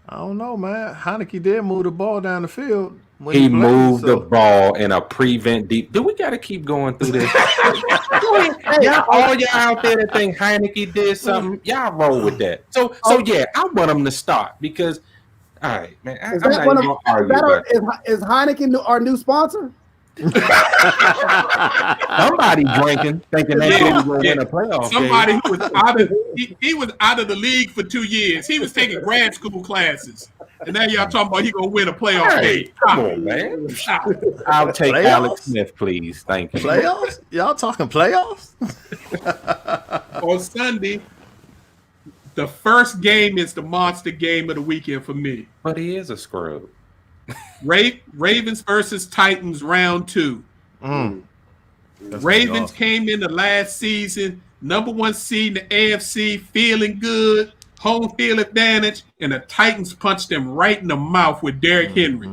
I don't know, man. Heineke did move the ball down the field. When He played, moved the so- ball in a prevent deep. Do we got to keep going through this? Y'all, all y'all out there that think Heineke did something, y'all roll with that. So yeah, I want him to start because, all right, man, I'm not even gonna argue. But Is Heineken our new sponsor? Somebody drinking, thinking that Yeah, dude will yeah. win a playoff Somebody game. who was out of he was out of the league for 2 years. He was taking grad school classes, and now y'all talking about he gonna win a playoff Hey, game. come on, man. Stop. I'll take Playoffs? Alex Smith, please. Thank you. Playoffs? Y'all talking playoffs? On Sunday, the first game is the monster game of the weekend for me. But he is a scrub. Ravens versus Titans, round 2. That's Ravens awesome. came in the last season, number 1 seed in the AFC, feeling good, home field advantage, and the Titans punched them right in the mouth with Derrick Henry,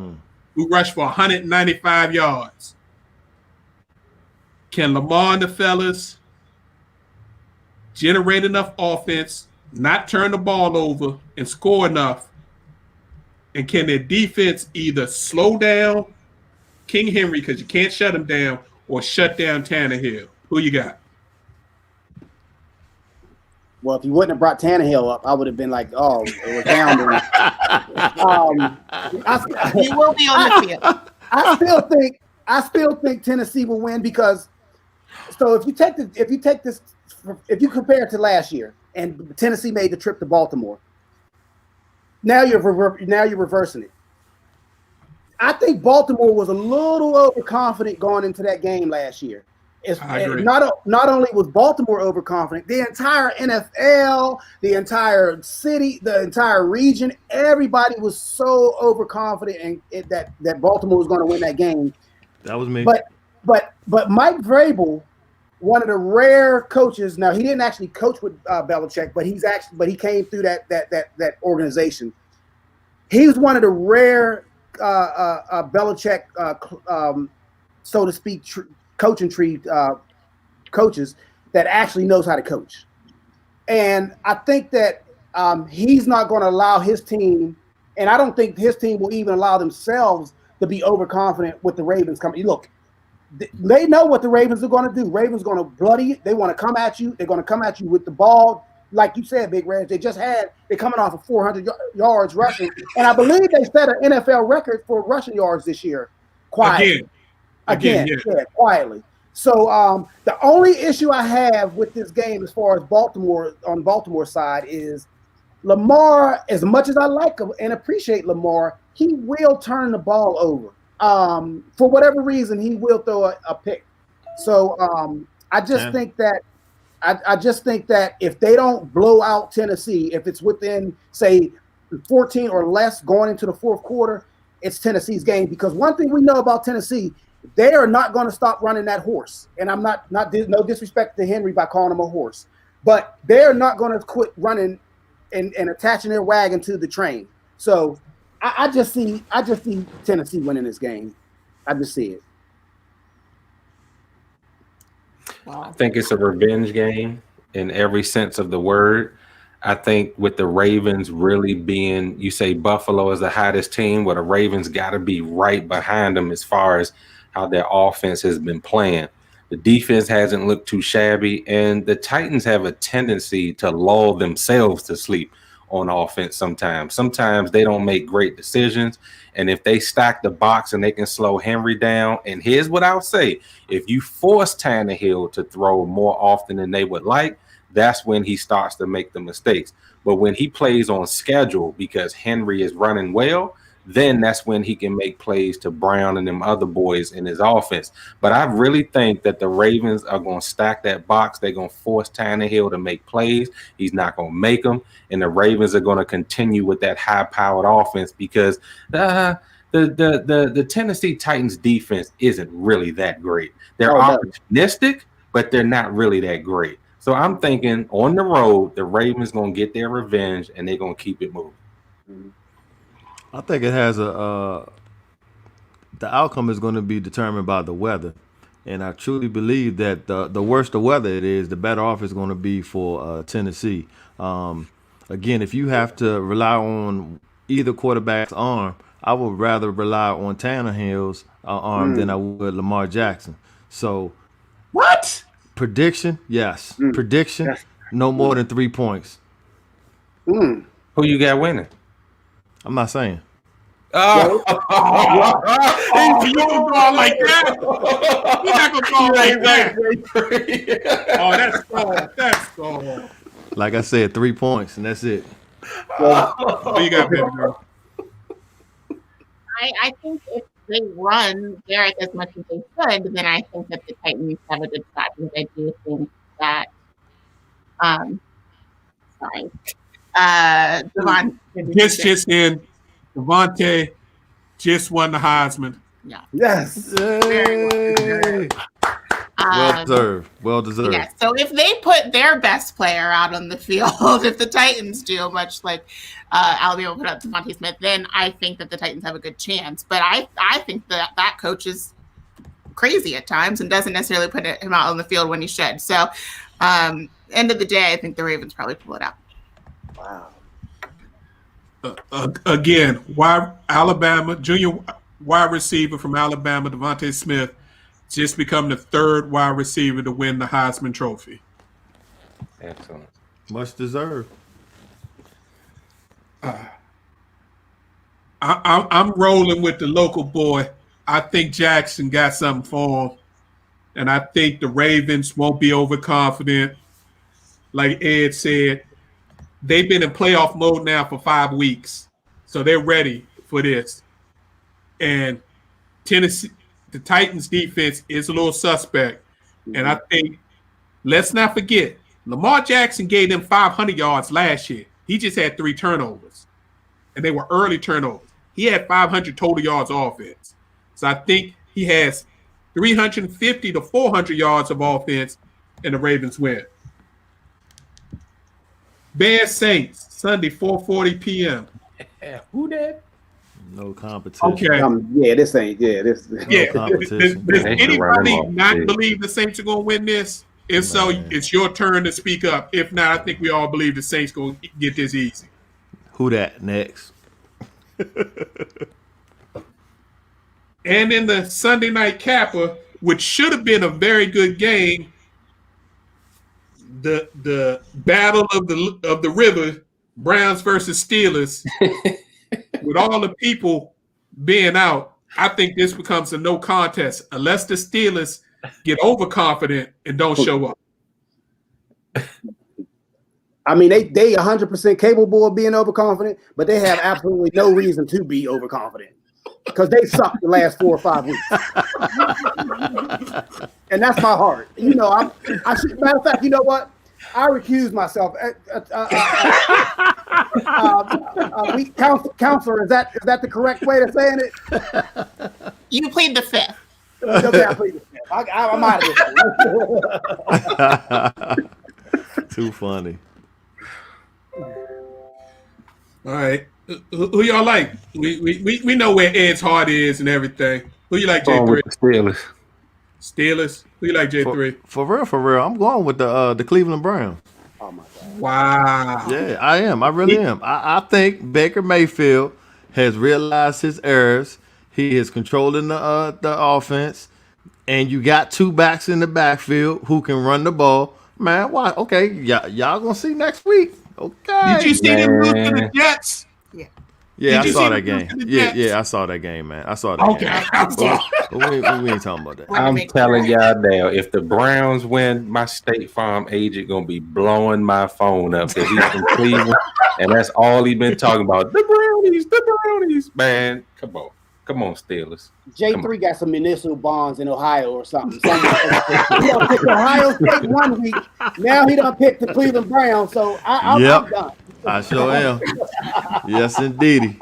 who rushed for 195 yards. Can Lamar and the fellas generate enough offense, not turn the ball over, and score enough? And can their defense either slow down King Henry, because you can't shut him down, or shut down Tannehill? Who you got? Well, if you wouldn't have brought Tannehill up, I would have been like, oh, it was down there. He will be on the field. I still think Tennessee will win because so if you compare it to last year and Tennessee made the trip to Baltimore, now you're reversing it. I think Baltimore was a little overconfident going into that game last year. I agree. Not only was Baltimore overconfident, the entire NFL, the entire city, the entire region, everybody was so overconfident that Baltimore was going to win that game. That was me. But Mike Vrabel, one of the rare coaches. Now he didn't actually coach with Belichick, but he came through that organization. He was one of the rare Belichick, so to speak, coaching tree coaches that actually knows how to coach. And I think that he's not going to allow his team, and I don't think his team will even allow themselves to be overconfident with the Ravens coming. Look, they know what the Ravens are going to do. Ravens going to bloody you. They want to come at you. They're going to come at you with the ball. Like you said, Big Reg, they're coming off of 400 yards rushing. And I believe they set an NFL record for rushing yards this year. Quietly. Again, quietly. So the only issue I have with this game as far as Baltimore side is Lamar, as much as I like him and appreciate Lamar, he will turn the ball over. For whatever reason, he will throw a pick. So I just think that if they don't blow out Tennessee, if it's within, say, 14 or less going into the fourth quarter, it's Tennessee's game. Because one thing we know about Tennessee, they are not going to stop running that horse. And I'm not no disrespect to Henry by calling him a horse, but they're not going to quit running and attaching their wagon to the train. So I just see Tennessee winning this game. I just see it. I think it's a revenge game in every sense of the word. I think with the Ravens really being, you say Buffalo is the hottest team, well, the Ravens got to be right behind them as far as how their offense has been playing. The defense hasn't looked too shabby, and the Titans have a tendency to lull themselves to sleep on offense sometimes. Sometimes they don't make great decisions, and if they stack the box and they can slow Henry down, and here's what I'll say, if you force Tannehill to throw more often than they would like, that's when he starts to make the mistakes. But when he plays on schedule because Henry is running well, then that's when he can make plays to Brown and them other boys in his offense. But I really think that the Ravens are going to stack that box. They're going to force Tannehill to make plays. He's not going to make them. And the Ravens are going to continue with that high-powered offense because the Tennessee Titans defense isn't really that great. They're opportunistic, but they're not really that great. So I'm thinking on the road, the Ravens going to get their revenge, and they're going to keep it moving. Mm-hmm. I think it has the outcome is going to be determined by the weather, and I truly believe that the worse the weather it is, the better off it's going to be for Tennessee. Again, if you have to rely on either quarterback's arm, I would rather rely on Tannehill's arm than I would Lamar Jackson. So, What? prediction, yes. Prediction, Yes. no more than 3 points. Who you got winning? I'm not saying. Oh, You gonna go like that? You're not gonna go like that. Oh, that's gone. That's gone. Like I said, 3 points, and that's it. What you got, baby girl? I think if they run Derek as much as they should, then I think that the Titans have a good shot. Because I do think that, Devon. Just in. Devontae just won the Heisman. Yes. Yay. Well deserved. Well deserved. Yeah, so if they put their best player out on the field, if the Titans do, much like Alabama put out Devontae Smith, then I think that the Titans have a good chance. But I think that coach is crazy at times and doesn't necessarily put him out on the field when he should. So, end of the day, I think the Ravens probably pull it out. Wow. Again, Alabama junior wide receiver from Alabama, Devontae Smith, just become the third wide receiver to win the Heisman Trophy. excellent. Much deserved. I'm rolling with the local boy. I think Jackson got something for him, and I think the Ravens won't be overconfident. Like Ed said, they've been in playoff mode now for 5 weeks, so they're ready for this. And Tennessee, the Titans' defense is a little suspect, and I think let's not forget Lamar Jackson gave them 500 yards last year. He just had 3 turnovers, and they were early turnovers. He had 500 total yards offense, so I think he has 350 to 400 yards of offense, and the Ravens win. Bears Saints Sunday 4:40 p.m. Who that? No competition. Okay. This ain't. Yeah, this. Yeah. competition. Does They should anybody run them off, not dude. believe the Saints are going to win this? If so, Man. it's your turn to speak up. If not, I think we all believe the Saints going to get this easy. Who that next? And in the Sunday night capper, which should have been a very good game, the battle of the river, Browns versus Steelers, with all the people being out, I think this becomes a no contest unless the Steelers get overconfident and don't show up. I mean, they 100% capable of being overconfident, but they have absolutely no reason to be overconfident because they sucked the last 4 or 5 weeks. And that's my heart. You know, I should, matter of fact, you know what? I recuse myself. Counselor, is that the correct way of saying it? You plead the fifth. Okay, I plead the fifth. I'm out of this. Too funny. All right. Who y'all like? We know where Ed's heart is and everything. Who you like, Going J3? with the Steelers. Steelers. Who you like, J3? For real. I'm going with the Cleveland Browns. Oh my God. Wow. Yeah, I am. I really am. I think Baker Mayfield has realized his errors. He is controlling the offense, and you got 2 backs in the backfield who can run the ball. Man, why? Okay, y'all gonna see next week. Okay. Did you see them lose to the Jets? Yeah, Did I you saw see that them game. lose to the Yeah, Jets? yeah, I saw that game, man. I saw that Okay. game. I'm sorry. But we ain't talking about that. I'm telling y'all now, if the Browns win, my State Farm agent gonna be blowing my phone up because he's from Cleveland, and that's all he been talking about. The Brownies, man. Come on, Steelers. J3 got some municipal bonds in Ohio or something. He done picked Ohio State 1 week. Now he done picked the Cleveland Browns. So I'm done. I sure am. Yes, indeedy.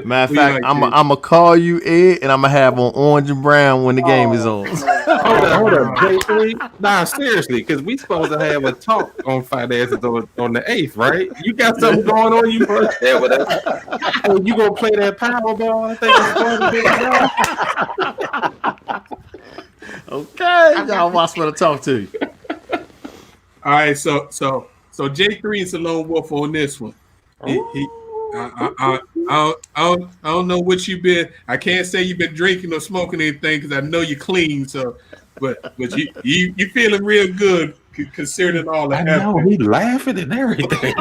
Matter of Who you fact, like, I'm Jay? gonna call you Ed, and I'm gonna have on orange and brown when the game is on. Hold up, J3. Nah, seriously, because we supposed to have a talk on finances on the 8th, right? You got something going on? You want to share with us? Oh, you gonna play that Powerball? I think it's going to be. Okay, y'all watch when I talk to you. All right, so J3 is a lone wolf on this one. I don't know what you've been. I can't say you've been drinking or smoking anything because I know you're clean. So, but you feeling real good considering all the I know effort. he laughing and everything.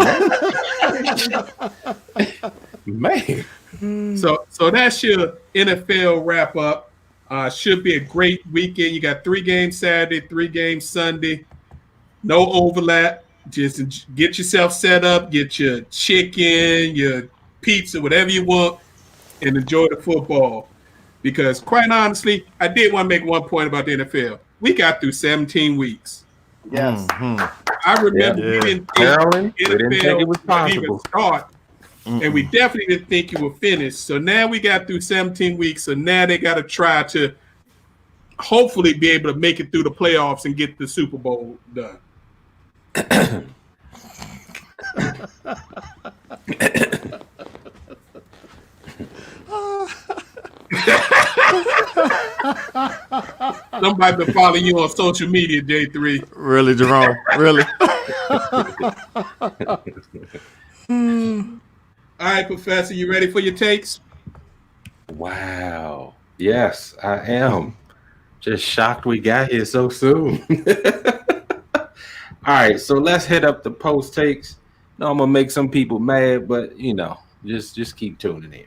Man, So that's your NFL wrap up. Should be a great weekend. You got 3 games Saturday, 3 games Sunday. No overlap. Just get yourself set up. Get your chicken, your pizza, whatever you want, and enjoy the football. Because quite honestly, I did want to make one point about the NFL. We got through 17 weeks. Yes. I remember Yeah. we didn't think Carolyn, we didn't think it was would even possible. start, and we definitely didn't think it would finish. So now we got through 17 weeks. So now they got to try to hopefully be able to make it through the playoffs and get the Super Bowl done. Somebody to follow you on social media, J3. Really, Jerome? Really? All right, Professor, you ready for your takes? Wow. Yes, I am. Just shocked we got here so soon. All right, so let's hit up the post takes. No, I'm gonna make some people mad, but just keep tuning in.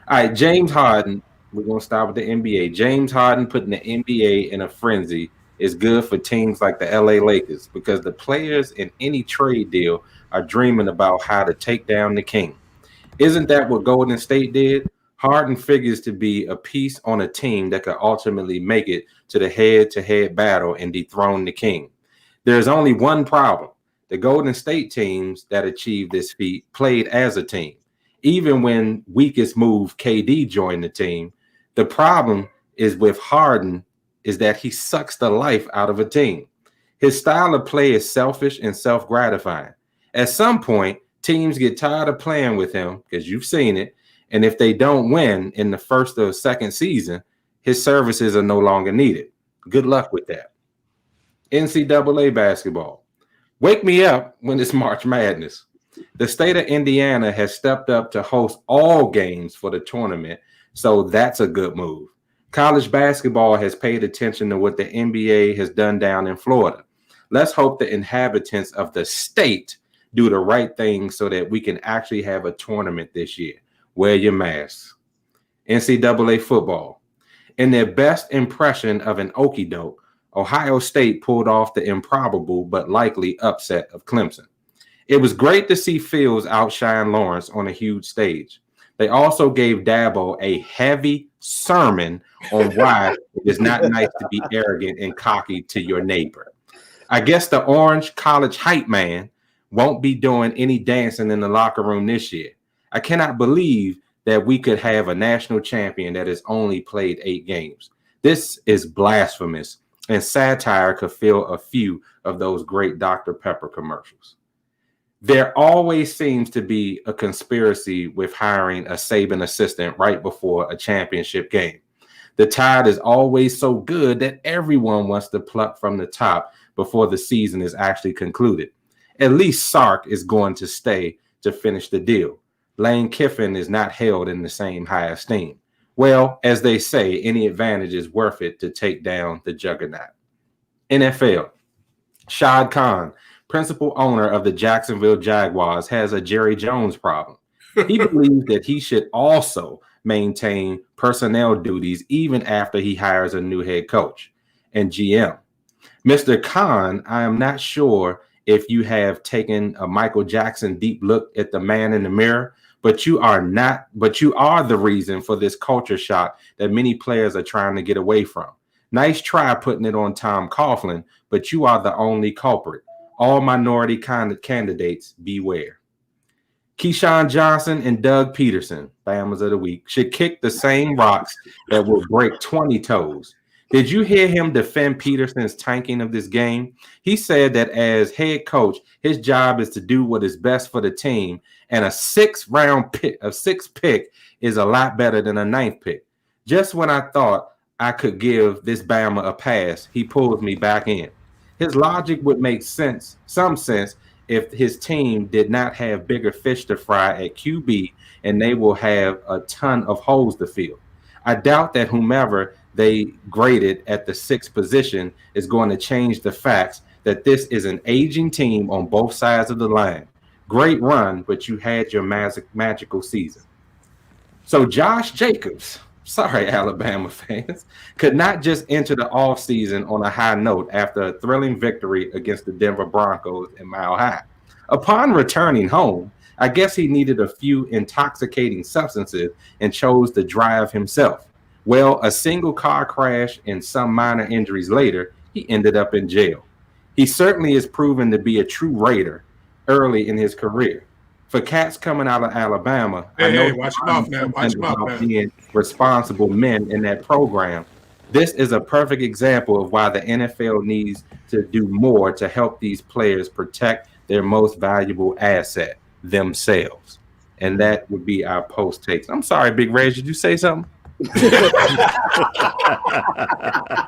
All right, James Harden. We're gonna start with the NBA. James Harden putting the NBA in a frenzy is good for teams like the LA Lakers because the players in any trade deal are dreaming about how to take down the king. Isn't that what Golden State did? Harden figures to be a piece on a team that could ultimately make it to the head-to-head battle and dethrone the king. There's only one problem. The Golden State teams that achieved this feat played as a team. Even when weakest move KD joined the team, the problem is with Harden is that he sucks the life out of a team. His style of play is selfish and self-gratifying. At some point, teams get tired of playing with him because you've seen it. And if they don't win in the first or second season, his services are no longer needed. Good luck with that. NCAA basketball. Wake me up when it's March Madness. The state of Indiana has stepped up to host all games for the tournament, so that's a good move. College basketball has paid attention to what the NBA has done down in Florida. Let's hope the inhabitants of the state do the right thing so that we can actually have a tournament this year. Wear your masks. NCAA football. In their best impression of an okie doke, Ohio State pulled off the improbable but likely upset of Clemson. It was great to see Fields outshine Lawrence on a huge stage. They also gave Dabo a heavy sermon on why it is not nice to be arrogant and cocky to your neighbor. I guess the orange college hype man won't be doing any dancing in the locker room this year. I cannot believe that we could have a national champion that has only played 8 games. This is blasphemous, and satire could fill a few of those great Dr. Pepper commercials. There always seems to be a conspiracy with hiring a Saban assistant right before a championship game. The Tide is always so good that everyone wants to pluck from the top before the season is actually concluded. At least Sark is going to stay to finish the deal. Lane Kiffin is not held in the same high esteem. Well, as they say, any advantage is worth it to take down the juggernaut. NFL. Shad Khan, principal owner of the Jacksonville Jaguars, has a Jerry Jones problem. He believes that he should also maintain personnel duties even after he hires a new head coach and GM. Mr. Khan, I am not sure if you have taken a Michael Jackson deep look at the man in the mirror, but you are the reason for this culture shock that many players are trying to get away from. Nice try putting it on Tom Coughlin, but you are the only culprit. All minority candidates, beware. Keyshawn Johnson and Doug Peterson, Bammers of the Week, should kick the same rocks that will break 20 toes. Did you hear him defend Peterson's tanking of this game? He said that as head coach, his job is to do what is best for the team, and a 6th pick is a lot better than a 9th pick. Just when I thought I could give this Bama a pass, he pulls me back in. His logic would make some sense if his team did not have bigger fish to fry at QB, and they will have a ton of holes to fill. I doubt that whomever they graded at the 6th position is going to change the facts that this is an aging team on both sides of the line. Great run, but you had your magical season. So Josh Jacobs, sorry, Alabama fans, could not just enter the offseason on a high note after a thrilling victory against the Denver Broncos in Mile High. Upon returning home, I guess he needed a few intoxicating substances and chose to drive himself. Well, a single car crash and some minor injuries later, he ended up in jail. He certainly is proven to be a true Raider early in his career. For cats coming out of Alabama, I know watch your mouth now. Watch your mouth now. Being responsible men in that program. This is a perfect example of why the NFL needs to do more to help these players protect their most valuable asset, themselves. And that would be our post takes. I'm sorry, Big Reg, did you say something?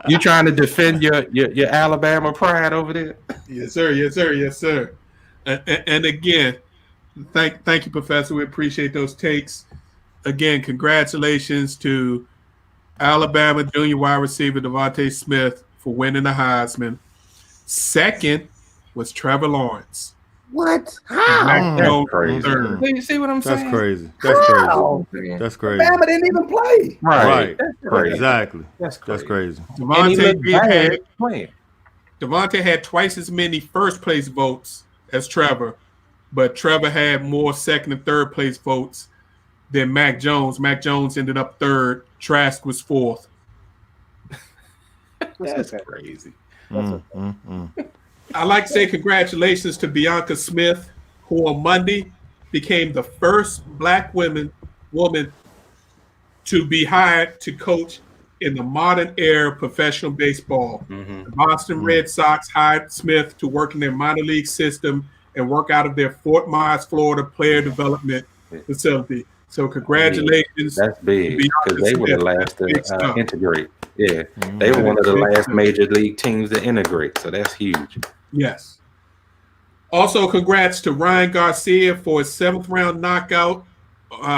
You trying to defend your Alabama pride over there? Yes, sir. Yes, sir. Yes, sir. And again, thank you, Professor. We appreciate those takes. Again, congratulations to Alabama junior wide receiver Devontae Smith for winning the Heisman. Second was Trevor Lawrence. What? Mac That's Jones crazy. third. Do you see what I'm saying? That's crazy. That's How? crazy. That's crazy. Bama didn't even play. Right. Right. That's crazy. Exactly. That's That's crazy. crazy. And he looked bad Devontae playing. had twice as many first place votes as Trevor, but Trevor had more second and third place votes than Mac Jones. Mac Jones ended up third. Trask was fourth. That's crazy. I'd like to say congratulations to Bianca Smith, who on Monday became the first Black woman to be hired to coach in the modern era of professional baseball. The Boston Red Sox hired Smith to work in their minor league system and work out of their Fort Myers, Florida player development facility. So congratulations. That's big because they were the last to integrate. Yeah, Mm-hmm. they were one of the last major league teams to integrate. So that's huge. Yes. Also, congrats to Ryan Garcia for his 7th round knockout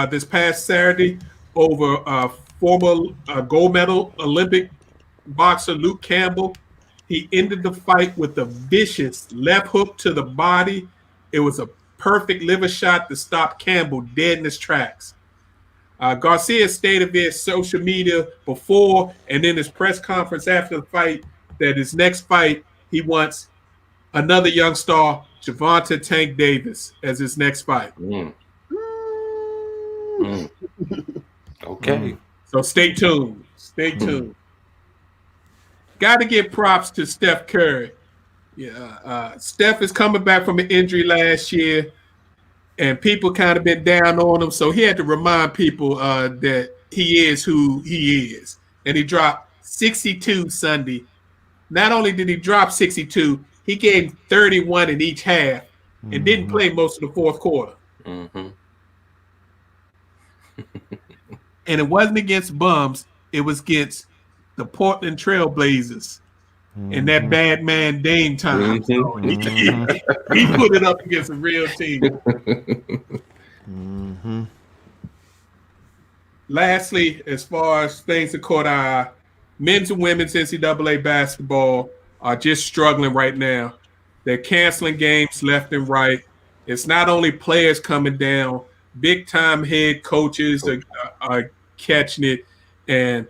this past Saturday over former gold medal Olympic boxer Luke Campbell. He ended the fight with a vicious left hook to the body. It was a perfect liver shot to stop Campbell dead in his tracks. Garcia stated via social media before and in his press conference after the fight that his next fight, he wants another young star, Gervonta Tank Davis, as his next fight. Okay. So stay tuned. Stay tuned. Got to give props to Steph Curry. Yeah, Steph is coming back from an injury last year, and people kind of been down on him. So he had to remind people that he is who he is. And he dropped 62 Sunday. Not only did he drop 62, he gave 31 in each half and didn't play most of the fourth quarter. And it wasn't against bums. It was against the Portland Trailblazers and that bad man Dame time. So he put it up against a real team. Lastly, as far as things that caught our eye, men's and women's NCAA basketball are just struggling right now. They're canceling games left and right. It's not only players coming down, big-time head coaches are catching it. And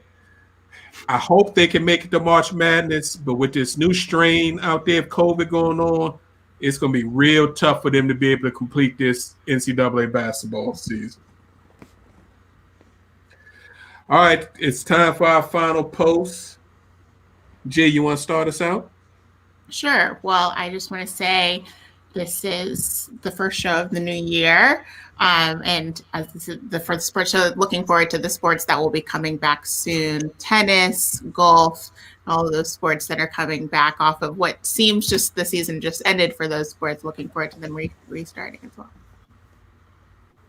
I hope they can make it to March Madness, but with this new strain out there of COVID going on, it's going to be real tough for them to be able to complete this NCAA basketball season. All right, it's time for our final post. Jay, you want to start us out? Sure. Well, I just want to say this is the first show of the new year. And as this is the first sports show, looking forward to the sports that will be coming back soon. Tennis, golf, all of those sports that are coming back off of what seems just the season just ended for those sports. Looking forward to them restarting as well.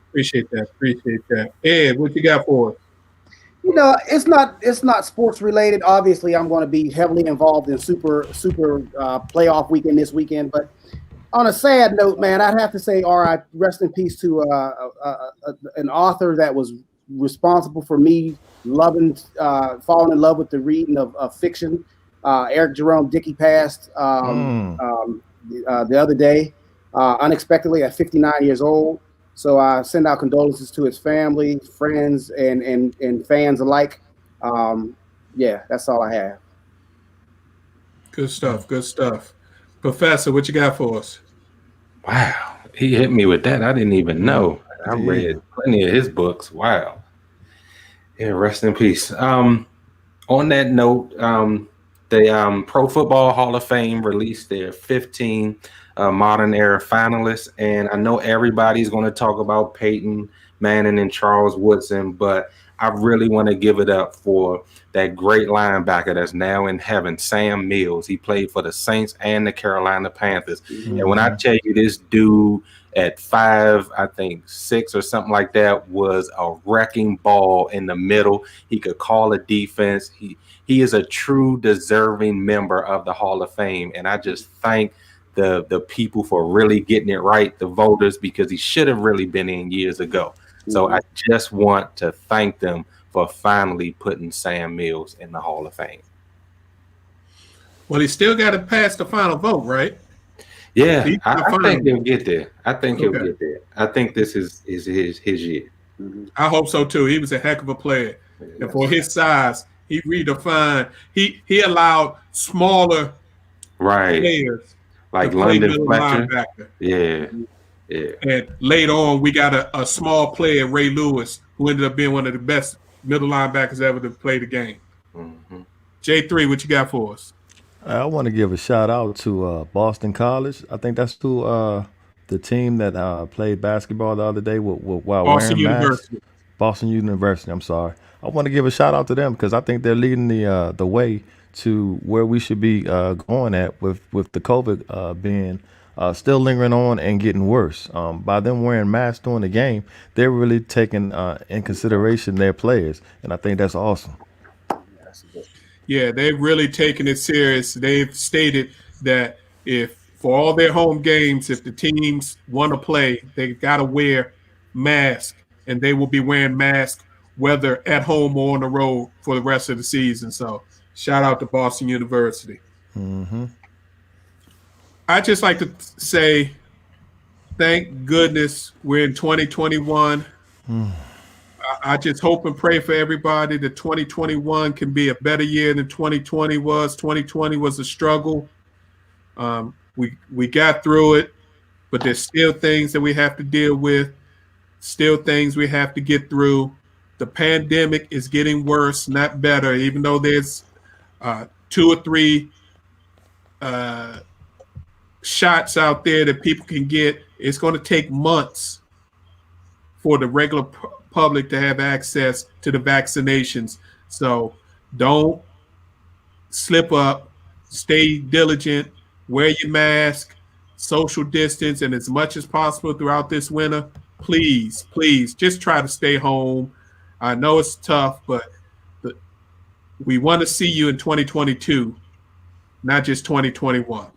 Appreciate that. Ed, what you got for us? You know, it's not sports related. Obviously, I'm going to be heavily involved in super playoff weekend this weekend. But on a sad note, man, I'd have to say, all right, rest in peace to an author that was responsible for me falling in love with the reading of fiction. Eric Jerome Dickey passed the other day, unexpectedly at 59 years old. So I send out condolences to his family, friends, and fans alike. Yeah, that's all I have. Good stuff. Good stuff. Professor, what you got for us? Wow, he hit me with that. I didn't even know. I Yeah. read plenty of his books. Wow. Yeah, rest in peace. On that note, the Pro Football Hall of Fame released their 15 modern era finalists, and I know everybody's going to talk about Peyton Manning and Charles Woodson, but I really want to give it up for that great linebacker that's now in heaven, Sam Mills. He played for the Saints and the Carolina Panthers. And when I tell you this dude at 5'6" or something like that was a wrecking ball in the middle. He could call a defense. He is a true deserving member of the Hall of Fame. And I just thank the people for really getting it right, the voters, because he should have really been in years ago. So I just want to thank them for finally putting Sam Mills in the Hall of Fame. Well, he still got to pass the final vote, right? Yeah, He's the I final. think he'll get there. I think he'll Okay. get there. I think this is his year. I hope so too. He was a heck of a player, and for his size, he redefined. He allowed smaller Right, players like to play London middle Fletcher. linebacker. Yeah. And later on, we got a small player, Ray Lewis, who ended up being one of the best middle linebackers ever to play the game. Mhm. J3, what you got for us? I want to give a shout out to Boston College. I think that's who the team that played basketball the other day while Boston wearing masks. University. Boston University. I'm sorry. I want to give a shout out to them because I think they're leading the way to where we should be going at with the COVID being still lingering on and getting worse. By them wearing masks during the game, they're really taking in consideration their players, and I think that's awesome. Yeah, they've really taken it serious. They've stated that if for all their home games, if the teams want to play, they've got to wear masks, and they will be wearing masks whether at home or on the road for the rest of the season. So shout out to Boston University. Mm-hmm. I'd just like to say thank goodness we're in 2021. I just hope and pray for everybody that 2021 can be a better year than 2020 was. 2020 was a struggle. We got through it, but there's still things that we have to deal with, still things we have to get through. The pandemic is getting worse, not better, even though there's 2 or 3 shots out there that people can get. It's going to take months for the regular public to have access to the vaccinations. So don't slip up, stay diligent, wear your mask, social distance, and as much as possible throughout this winter, please just try to stay home. I know it's tough, but we want to see you in 2022, not just 2021.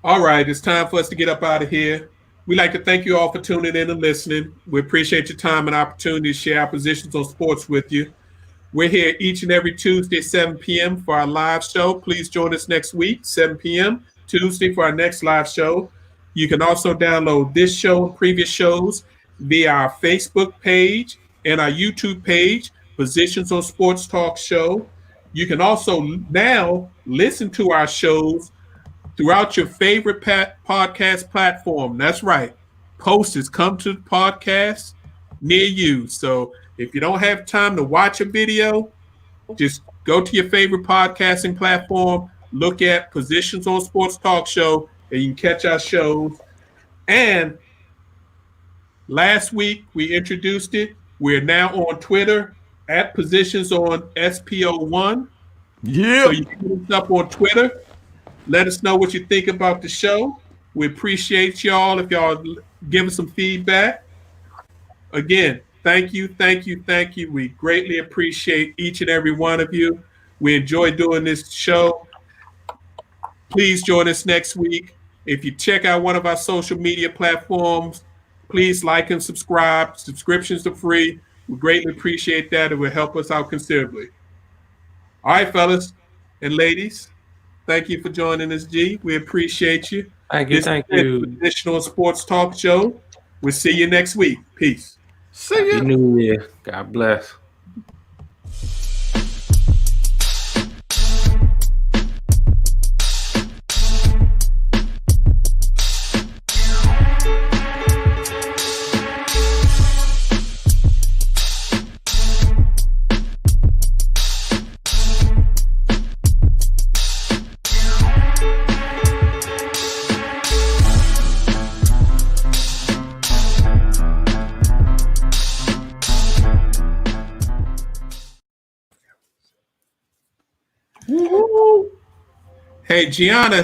All right, it's time for us to get up out of here. We'd like to thank you all for tuning in and listening. We appreciate your time and opportunity to share our positions on sports with you. We're here each and every Tuesday, 7 p.m. for our live show. Please join us next week, 7 p.m. Tuesday for our next live show. You can also download this show and previous shows via our Facebook page and our YouTube page, Positions on Sports Talk Show. You can also now listen to our shows throughout your favorite podcast platform. That's right. Posters come to the podcast near you. So if you don't have time to watch a video, just go to your favorite podcasting platform, look at Positions on Sports Talk Show, and you can catch our shows. And last week we introduced it. We're now on Twitter at Positions on SPO1. Yeah. So you can hit us up on Twitter. Let us know what you think about the show. We appreciate y'all if y'all give us some feedback. Again, thank you. We greatly appreciate each and every one of you. We enjoy doing this show. Please join us next week. If you check out one of our social media platforms, please like and subscribe. Subscriptions are free. We greatly appreciate that. It will help us out considerably. All right, fellas and ladies. Thank you for joining us, G. We appreciate you. Thank you. This Thank is you. the Traditional Sports Talk Show. We'll see you next week. Peace. See Happy ya. New Year. God bless. Hey, Gianna,